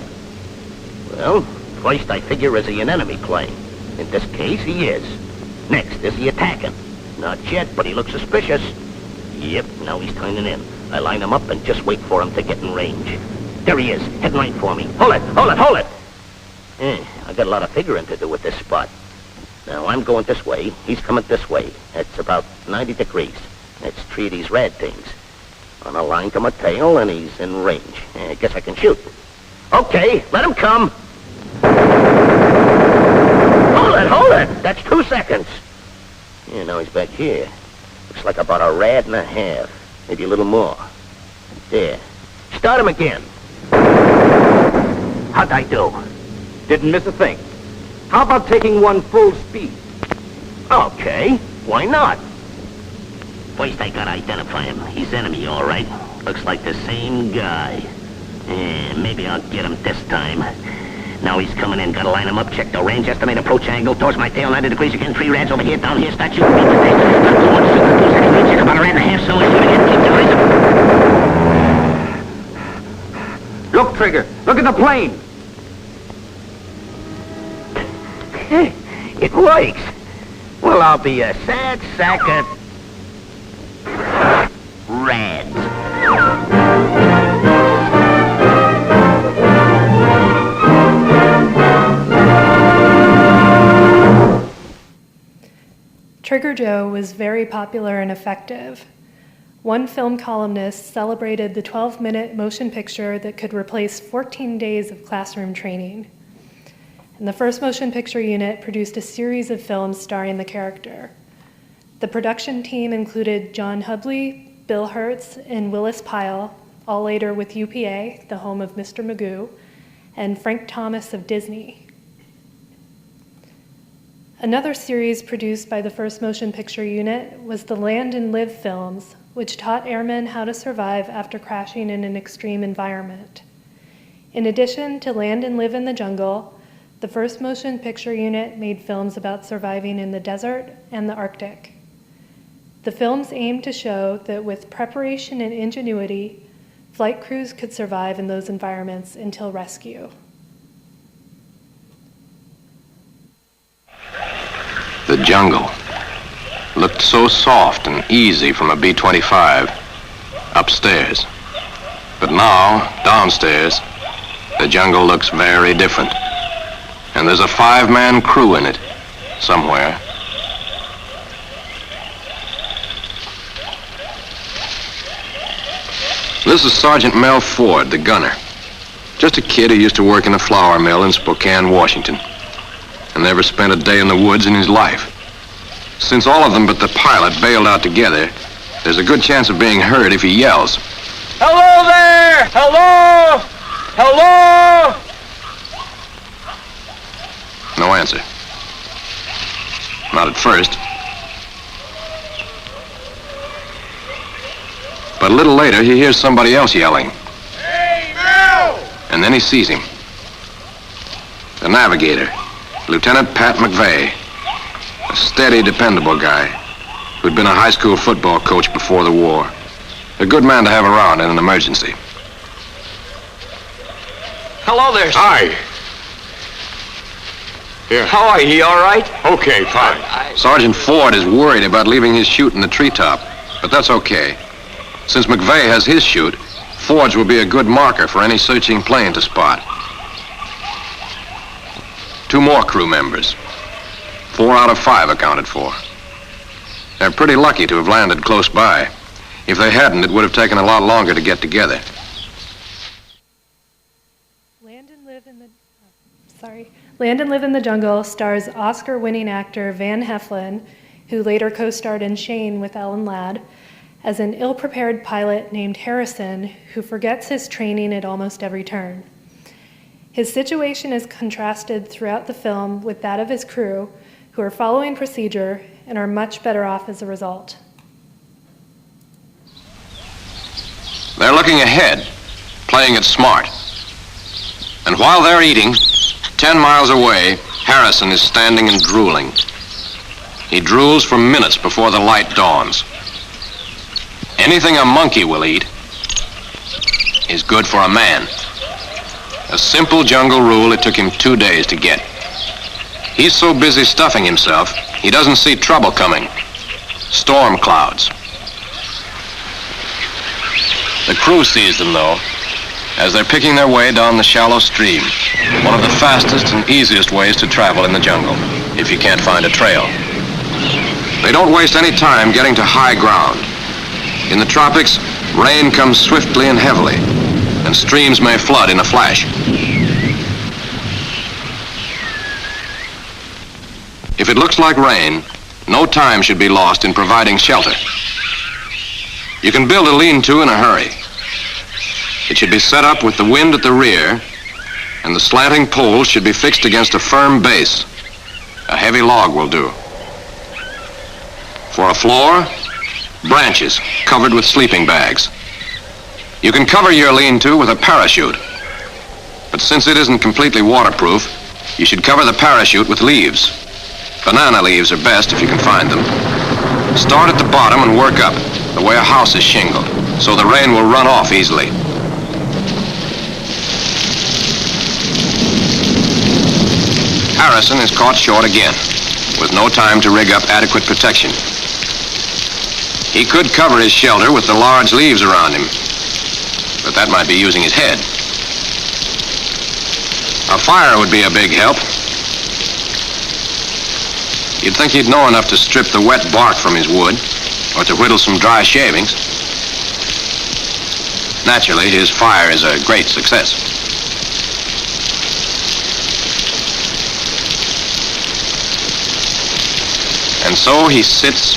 Well, first I figure is he an enemy plane? In this case, he is. Next, is he attacking? Not yet, but he looks suspicious. Yep, now he's turning in. I line him up and just wait for him to get in range. There he is, heading right for me. Hold it, hold it, hold it! I got a lot of figuring to do with this spot. Now, I'm going this way, he's coming this way. It's about 90 degrees. Let's treat these red things. On a line to my tail, and he's in range. I guess I can shoot. Okay, let him come. Hold it! That's 2 seconds. Yeah, now he's back here. Looks like about a rad and a half. Maybe a little more. There. Start him again. How'd I do? Didn't miss a thing. How about taking one full speed? Okay, why not? First I gotta identify him. He's enemy, all right. Looks like the same guy. Maybe I'll get him this time. Now he's coming in. Gotta line him up. Check the range. Estimate approach angle. Towards my tail. 90 degrees again. 3 rads over here. Down here. Start shooting. Not too much. 2 seconds. Check about a rad and a half. So shoot again. Keep the Look, Trigger. Look at the plane. It works. Well, I'll be a sad sack of rads. Trigger Joe was very popular and effective. One film columnist celebrated the 12-minute motion picture that could replace 14 days of classroom training. And the First Motion Picture Unit produced a series of films starring the character. The production team included John Hubley, Bill Hertz, and Willis Pyle, all later with UPA, the home of Mr. Magoo, and Frank Thomas of Disney. Another series produced by the First Motion Picture Unit was the Land and Live films, which taught airmen how to survive after crashing in an extreme environment. In addition to Land and Live in the Jungle, the First Motion Picture Unit made films about surviving in the desert and the Arctic. The films aimed to show that with preparation and ingenuity, flight crews could survive in those environments until rescue. The jungle looked so soft and easy from a B-25 upstairs. But now, downstairs, the jungle looks very different. And there's a 5-man crew in it, somewhere. This is Sergeant Mel Ford, the gunner. Just a kid who used to work in a flour mill in Spokane, Washington, and never spent a day in the woods in his life. Since all of them but the pilot bailed out together, there's a good chance of being heard if he yells. Hello there! Hello! Hello! No answer. Not at first. But a little later, he hears somebody else yelling. Hey, Mel! And then he sees him. The navigator, Lieutenant Pat McVeigh. A steady, dependable guy who'd been a high school football coach before the war. A good man to have around in an emergency. Hello there, sir. Hi. Here. How are you? All right? Okay, fine. Sergeant Ford is worried about leaving his chute in the treetop, but that's okay. Since McVeigh has his chute, Ford's will be a good marker for any searching plane to spot. 2 more crew members. 4 out of 5 accounted for. They're pretty lucky to have landed close by. If they hadn't, it would have taken a lot longer to get together. Land and Live in the Jungle stars Oscar-winning actor Van Heflin, who later co-starred in Shane with Ellen Ladd, as an ill-prepared pilot named Harrison who forgets his training at almost every turn. His situation is contrasted throughout the film with that of his crew, who are following procedure and are much better off as a result. They're looking ahead, playing it smart. And while they're eating, 10 miles away, Harrison is standing and drooling. He drools for minutes before the light dawns. Anything a monkey will eat is good for a man. A simple jungle rule it took him 2 days to get. He's so busy stuffing himself, he doesn't see trouble coming. Storm clouds. The crew sees them, though, as they're picking their way down the shallow stream, one of the fastest and easiest ways to travel in the jungle, if you can't find a trail. They don't waste any time getting to high ground. In the tropics, rain comes swiftly and heavily, and streams may flood in a flash. If it looks like rain, no time should be lost in providing shelter. You can build a lean-to in a hurry. It should be set up with the wind at the rear, and the slanting poles should be fixed against a firm base. A heavy log will do. For a floor, branches covered with sleeping bags. You can cover your lean-to with a parachute, but since it isn't completely waterproof, you should cover the parachute with leaves. Banana leaves are best if you can find them. Start at the bottom and work up, the way a house is shingled, so the rain will run off easily. Harrison is caught short again, with no time to rig up adequate protection. He could cover his shelter with the large leaves around him, but that might be using his head. A fire would be a big help. You'd think he'd know enough to strip the wet bark from his wood, or to whittle some dry shavings. Naturally, his fire is a great success. And so he sits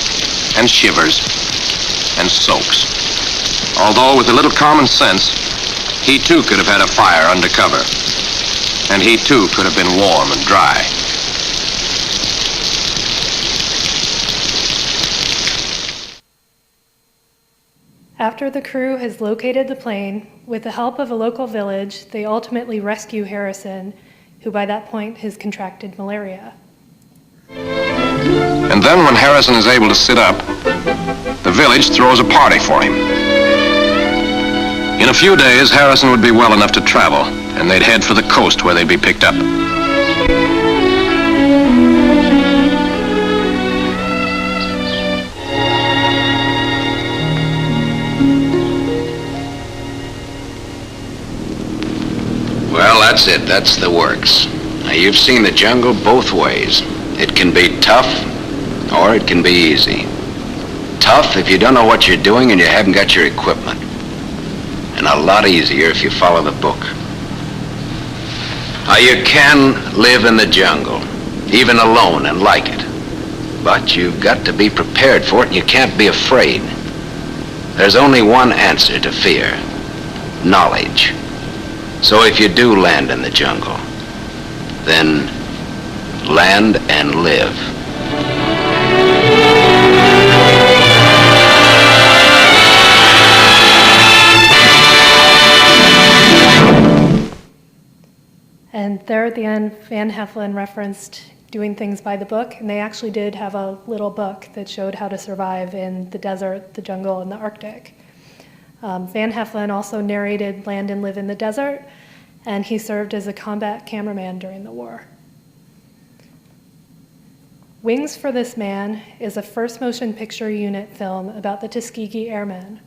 and shivers and soaks. Although with a little common sense, he too could have had a fire under cover. And he too could have been warm and dry. After the crew has located the plane, with the help of a local village, they ultimately rescue Harrison, who by that point has contracted malaria. And then when Harrison is able to sit up, the village throws a party for him. In a few days, Harrison would be well enough to travel, and they'd head for the coast where they'd be picked up. Well, that's it. That's the works. Now, you've seen the jungle both ways. It can be tough, or it can be easy. Tough if you don't know what you're doing and you haven't got your equipment. And a lot easier if you follow the book. Now, you can live in the jungle, even alone, and like it. But you've got to be prepared for it, and you can't be afraid. There's only one answer to fear: knowledge. So if you do land in the jungle, then land and live. And there at the end, Van Heflin referenced doing things by the book, and they actually did have a little book that showed how to survive in the desert, the jungle, and the Arctic. Van Heflin also narrated Land and Live in the Desert, and he served as a combat cameraman during the war. Wings for This Man is a first motion picture unit film about the Tuskegee Airmen.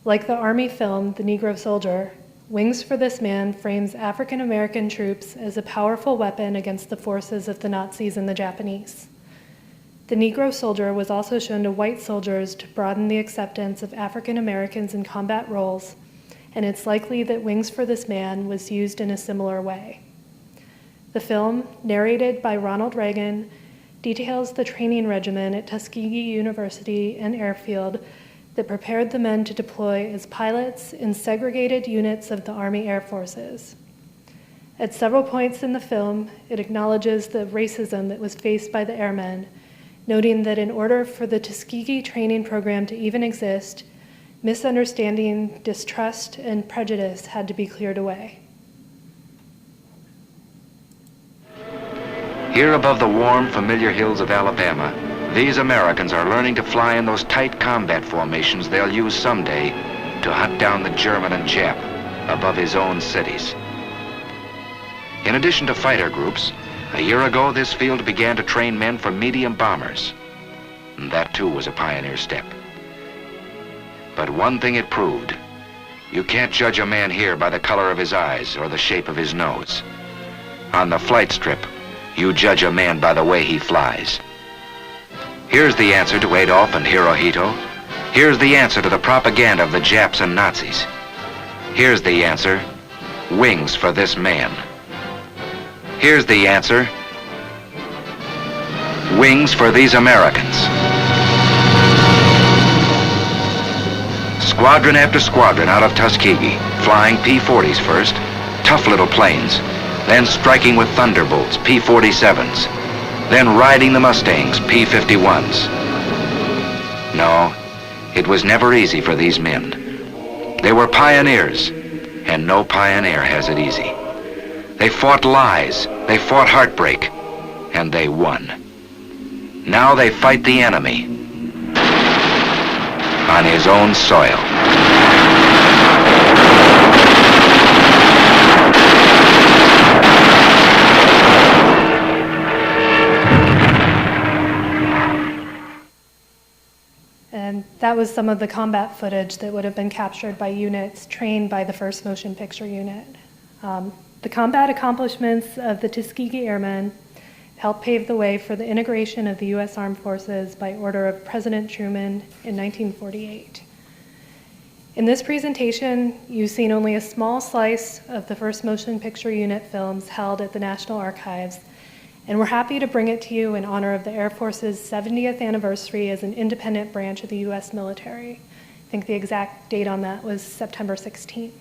Like the Army film, The Negro Soldier, Wings for This Man frames African American troops as a powerful weapon against the forces of the Nazis and the Japanese. The Negro Soldier was also shown to white soldiers to broaden the acceptance of African Americans in combat roles, and it's likely that Wings for This Man was used in a similar way. The film, narrated by Ronald Reagan, details the training regimen at Tuskegee University and Airfield that prepared the men to deploy as pilots in segregated units of the Army Air Forces. At several points in the film, it acknowledges the racism that was faced by the airmen, noting that in order for the Tuskegee training program to even exist, misunderstanding, distrust, and prejudice had to be cleared away. Here above the warm, familiar hills of Alabama, these Americans are learning to fly in those tight combat formations they'll use someday to hunt down the German and Jap above his own cities. In addition to fighter groups, a year ago this field began to train men for medium bombers. And that too was a pioneer step. But one thing it proved, you can't judge a man here by the color of his eyes or the shape of his nose. On the flight strip, you judge a man by the way he flies. Here's the answer to Adolf and Hirohito. Here's the answer to the propaganda of the Japs and Nazis. Here's the answer, Wings for This Man. Here's the answer, Wings for These Americans. Squadron after squadron out of Tuskegee, flying P-40s first, tough little planes, then striking with Thunderbolts, P-47s, then riding the Mustangs, P-51s. No, it was never easy for these men. They were pioneers, and no pioneer has it easy. They fought lies, they fought heartbreak, and they won. Now they fight the enemy on his own soil. And that was some of the combat footage that would have been captured by units trained by the 1st Motion Picture Unit. The combat accomplishments of the Tuskegee Airmen helped pave the way for the integration of the U.S. Armed Forces by order of President Truman in 1948. In this presentation, you've seen only a small slice of the 1st Motion Picture Unit films held at the National Archives, and we're happy to bring it to you in honor of the Air Force's 70th anniversary as an independent branch of the U.S. military. I think the exact date on that was September 16th.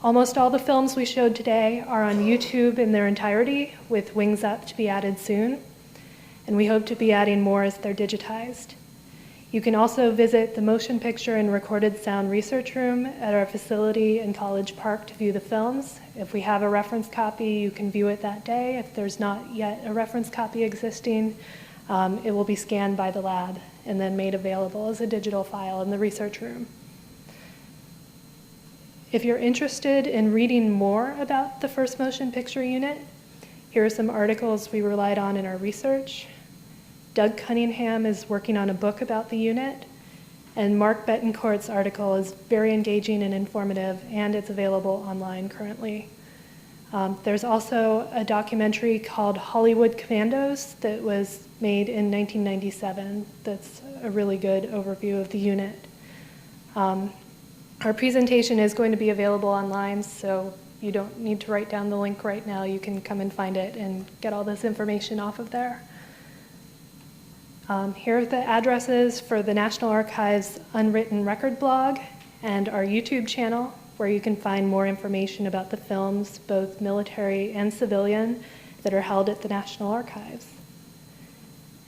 Almost all the films we showed today are on YouTube in their entirety, with Wings Up to be added soon, and we hope to be adding more as they're digitized. You can also visit the Motion Picture and Recorded Sound Research Room at our facility in College Park to view the films. If we have a reference copy, you can view it that day. If there's not yet a reference copy existing, it will be scanned by the lab and then made available as a digital file in the research room. If you're interested in reading more about the 1st Motion Picture Unit, here are some articles we relied on in our research. Doug Cunningham is working on a book about the unit, and Mark Betancourt's article is very engaging and informative, and it's available online currently. There's also a documentary called Hollywood Commandos that was made in 1997 that's a really good overview of the unit. Our presentation is going to be available online, so you don't need to write down the link right now. You can come and find it and get all this information off of there. Here are the addresses for the National Archives Unwritten Record blog and our YouTube channel, where you can find more information about the films, both military and civilian, that are held at the National Archives.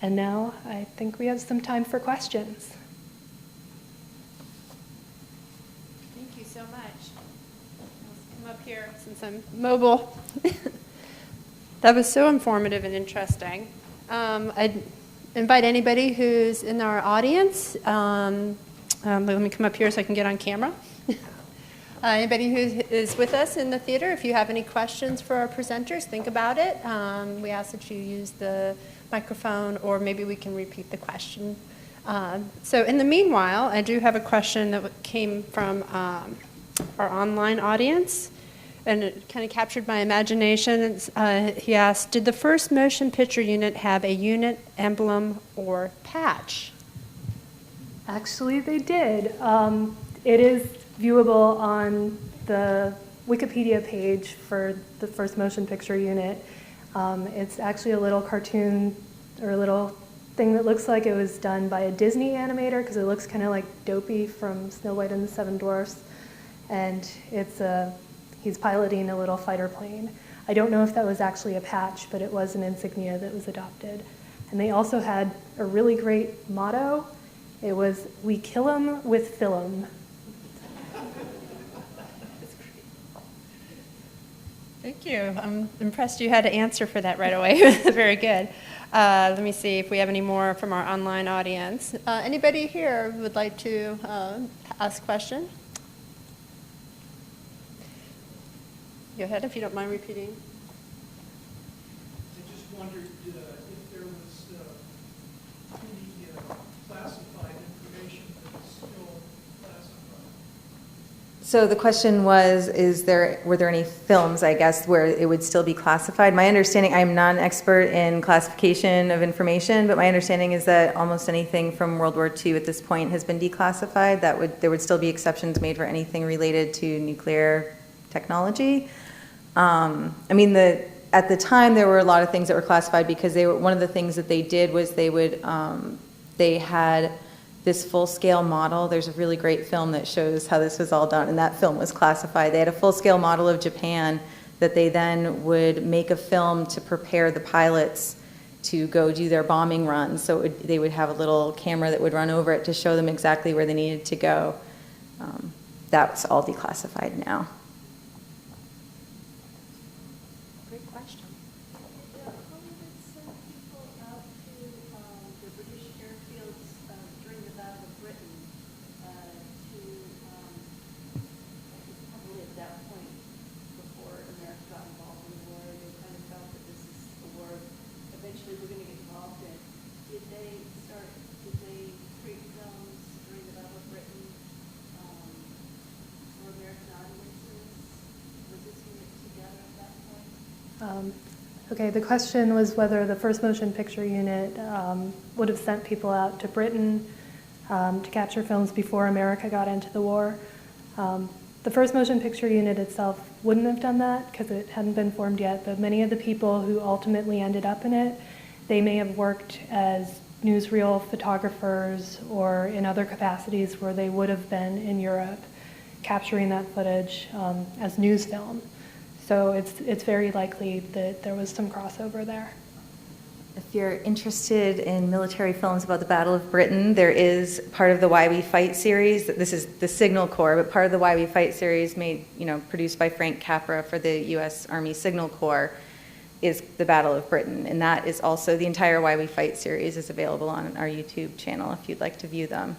And now I think we have some time for questions. Thank you so much. Let's come up here since I'm mobile. That was so informative and interesting. I'd invite anybody who's in our audience. Let me come up here so I can get on camera. Anybody who is with us in the theater, if you have any questions for our presenters, think about it. We ask that you use the microphone, or maybe we can repeat the question. So in the meanwhile, I do have a question that came from our online audience, and it kind of captured my imagination. He asked, did the first motion picture unit have a unit emblem or patch? Actually, they did. It is viewable on the Wikipedia page for the first motion picture unit. It's actually a little cartoon or a little thing that looks like it was done by a Disney animator, because it looks kind of like Dopey from Snow White and the Seven Dwarfs. And he's piloting a little fighter plane. I don't know if that was actually a patch, but it was an insignia that was adopted. And they also had a really great motto. It was, "We kill 'em with film." Thank you. I'm impressed you had an answer for that right away. Very good. Let me see if we have any more from our online audience. Anybody here would like to ask a question? Go ahead if you don't mind repeating. I just wondered if there was any classified information that is still classified. So the question was, were there any films, I guess, where it would still be classified? My understanding, I'm not an expert in classification of information, but my understanding is that almost anything from World War II at this point has been declassified. There would still be exceptions made for anything related to nuclear technology. I mean, at the time there were a lot of things that were classified because one of the things that they did was they had this full-scale model. There's a really great film that shows how this was all done, and that film was classified. They had a full-scale model of Japan that they then would make a film to prepare the pilots to go do their bombing runs. So they would have a little camera that would run over it to show them exactly where they needed to go. That's all declassified now. Great question. Okay, the question was whether the first motion picture unit would have sent people out to Britain to capture films before America got into the war. The first motion picture unit itself wouldn't have done that because it hadn't been formed yet, but many of the people who ultimately ended up in it, they may have worked as newsreel photographers or in other capacities where they would have been in Europe capturing that footage as news film. So it's very likely that there was some crossover there. If you're interested in military films about the Battle of Britain, there is part of the Why We Fight series. This is the Signal Corps, but part of the Why We Fight series produced by Frank Capra for the U.S. Army Signal Corps is the Battle of Britain. And that is also, the entire Why We Fight series is available on our YouTube channel if you'd like to view them.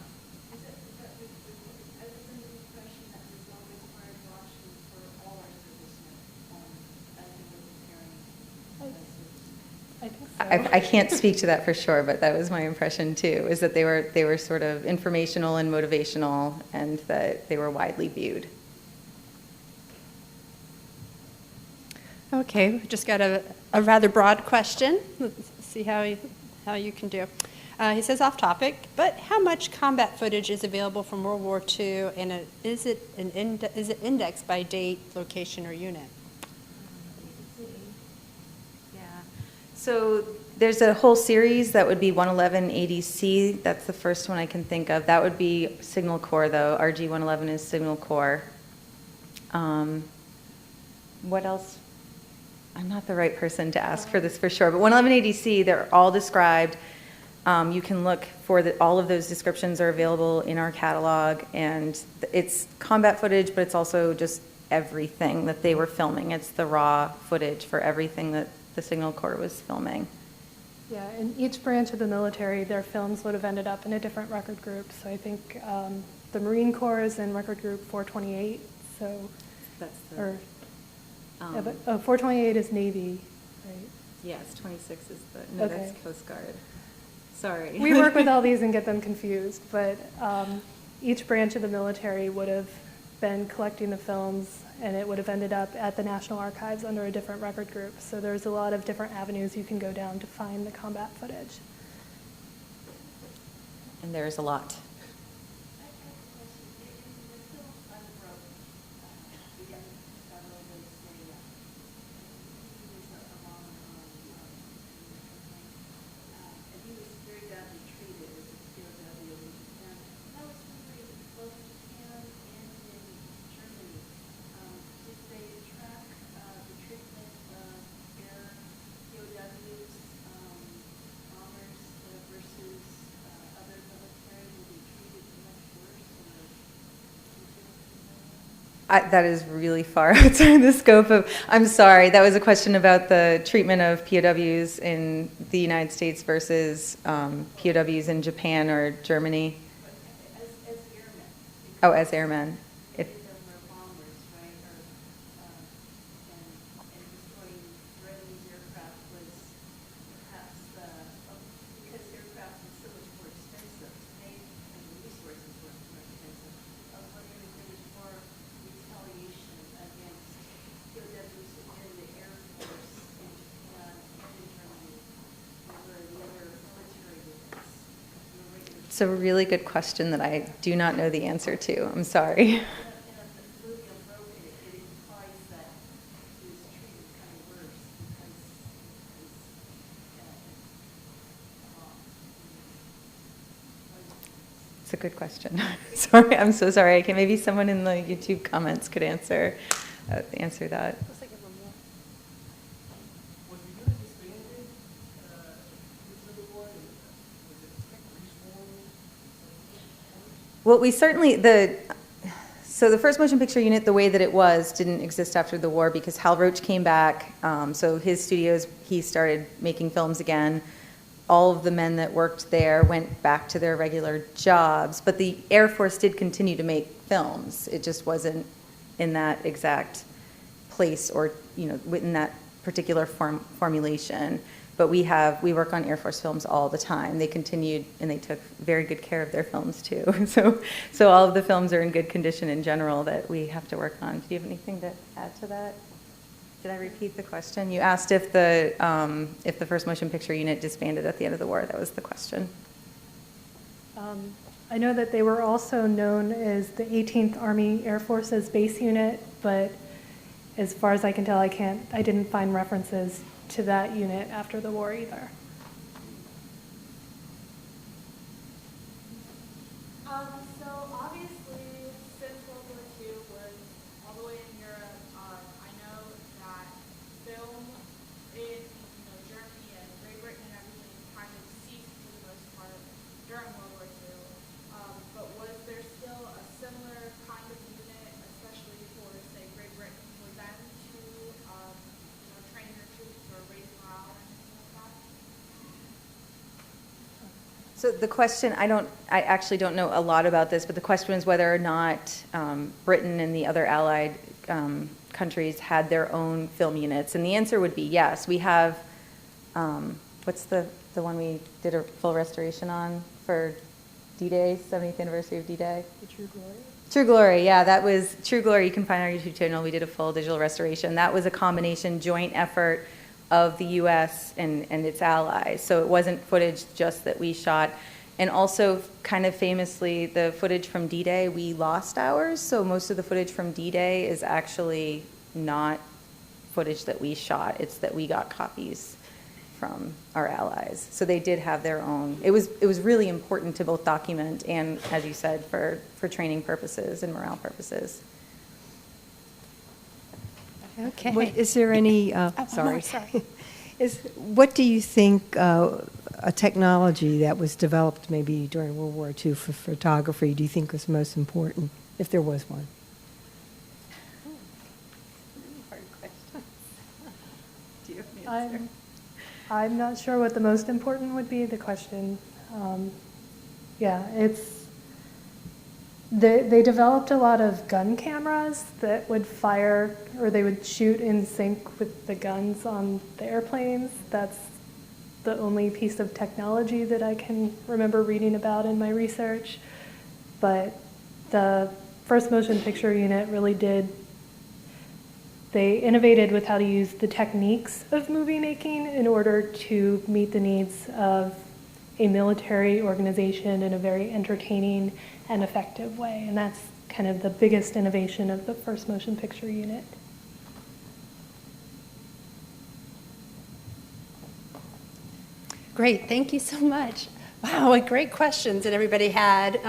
I can't speak to that for sure, but that was my impression too, is that they were sort of informational and motivational, and that they were widely viewed. Okay, we just got a rather broad question. Let's see how you can do. He says off topic, but how much combat footage is available from World War II, and is it indexed by date, location, or unit? So there's a whole series that would be 111 ADC. That's the first one I can think of. That would be Signal Corps, though. RG 111 is Signal Corps. What else? I'm not the right person to ask for this for sure. But 111 ADC, they're all described. You can look for all of those descriptions are available in our catalog, and it's combat footage, but it's also just everything that they were filming. It's the raw footage for everything that the Signal Corps was filming. Yeah, in each branch of the military, their films would have ended up in a different record group. So I think the Marine Corps is in record group 428. So that's the, or, yeah, but 428 is Navy, right? Yes, 26 is the, okay. That's Coast Guard. Sorry. We work with all these and get them confused, but each branch of the military would have been collecting the films, and it would have ended up at the National Archives under a different record group. So there's a lot of different avenues you can go down to find the combat footage. And there's a lot. That is really far outside the scope of, I'm sorry, that was a question about the treatment of POWs in the United States versus POWs in Japan or Germany. As airmen. Oh, as airmen. It's a really good question that I do not know the answer to. I'm sorry. It's a good question. Sorry, I'm so sorry. Maybe someone in the YouTube comments could answer that. Well, we certainly, so the first motion picture unit, the way that it was, didn't exist after the war because Hal Roach came back. So his studios, he started making films again. All of the men that worked there went back to their regular jobs, but the Air Force did continue to make films. It just wasn't in that exact place or, within that particular formulation. But we work on Air Force films all the time. They continued, and they took very good care of their films too. So all of the films are in good condition in general that we have to work on. Do you have anything to add to that? Did I repeat the question? You asked if the first motion picture unit disbanded at the end of the war. That was the question. I know that they were also known as the 18th Army Air Force's base unit, but as far as I can tell, I didn't find references to that unit after the war either. So obviously, since World War II was all the way in Europe, I know that film in Germany and Great Britain and everything kind of ceased for the most part during World War II. But was there still a similar kind of unit, especially for, say, Great Britain, for them to train their troops or raise morale or anything like that? So the question, I actually don't know a lot about this, but the question was whether or not Britain and the other allied countries had their own film units. And the answer would be yes. We have, what's the one we did a full restoration on for D-Day, 70th anniversary of D-Day? The True Glory? True Glory, yeah, that was True Glory. You can find our YouTube channel. We did a full digital restoration. That was a combination joint effort of the U.S. and its allies. So it wasn't footage just that we shot. And also, kind of famously, the footage from D-Day, we lost ours. So most of the footage from D-Day is actually not footage that we shot. It's that we got copies from our allies. So they did have their own. It was really important to both document and, as you said, for training purposes and morale purposes. Okay. Is there any? Oh, sorry. sorry. What do you think a technology that was developed maybe during World War II for photography do you think was most important, if there was one? Hard question. Do you have an answer? I'm not sure what the most important would be, the question. Yeah, they developed a lot of gun cameras that would fire, or they would shoot in sync with the guns on the airplanes. That's the only piece of technology that I can remember reading about in my research. But the first motion picture unit really they innovated with how to use the techniques of movie making in order to meet the needs of a military organization in a very entertaining and effective way. And that's kind of the biggest innovation of the first motion picture unit. Great, thank you so much. Wow, what great questions that everybody had.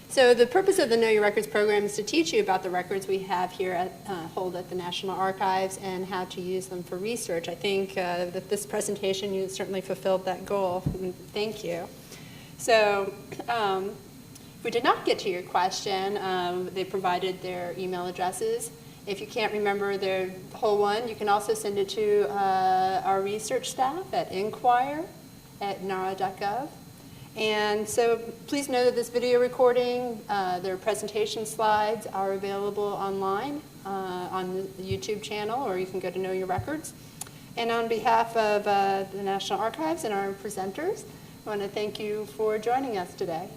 So the purpose of the Know Your Records program is to teach you about the records we have here at hold at the National Archives and how to use them for research. I think that this presentation, you certainly fulfilled that goal. Thank you. So if we did not get to your question, they provided their email addresses. If you can't remember the whole one, you can also send it to our research staff at inquire@nara.gov. And so please know that this video recording, their presentation slides are available online on the YouTube channel, or you can go to Know Your Records. And on behalf of the National Archives and our presenters, I want to thank you for joining us today.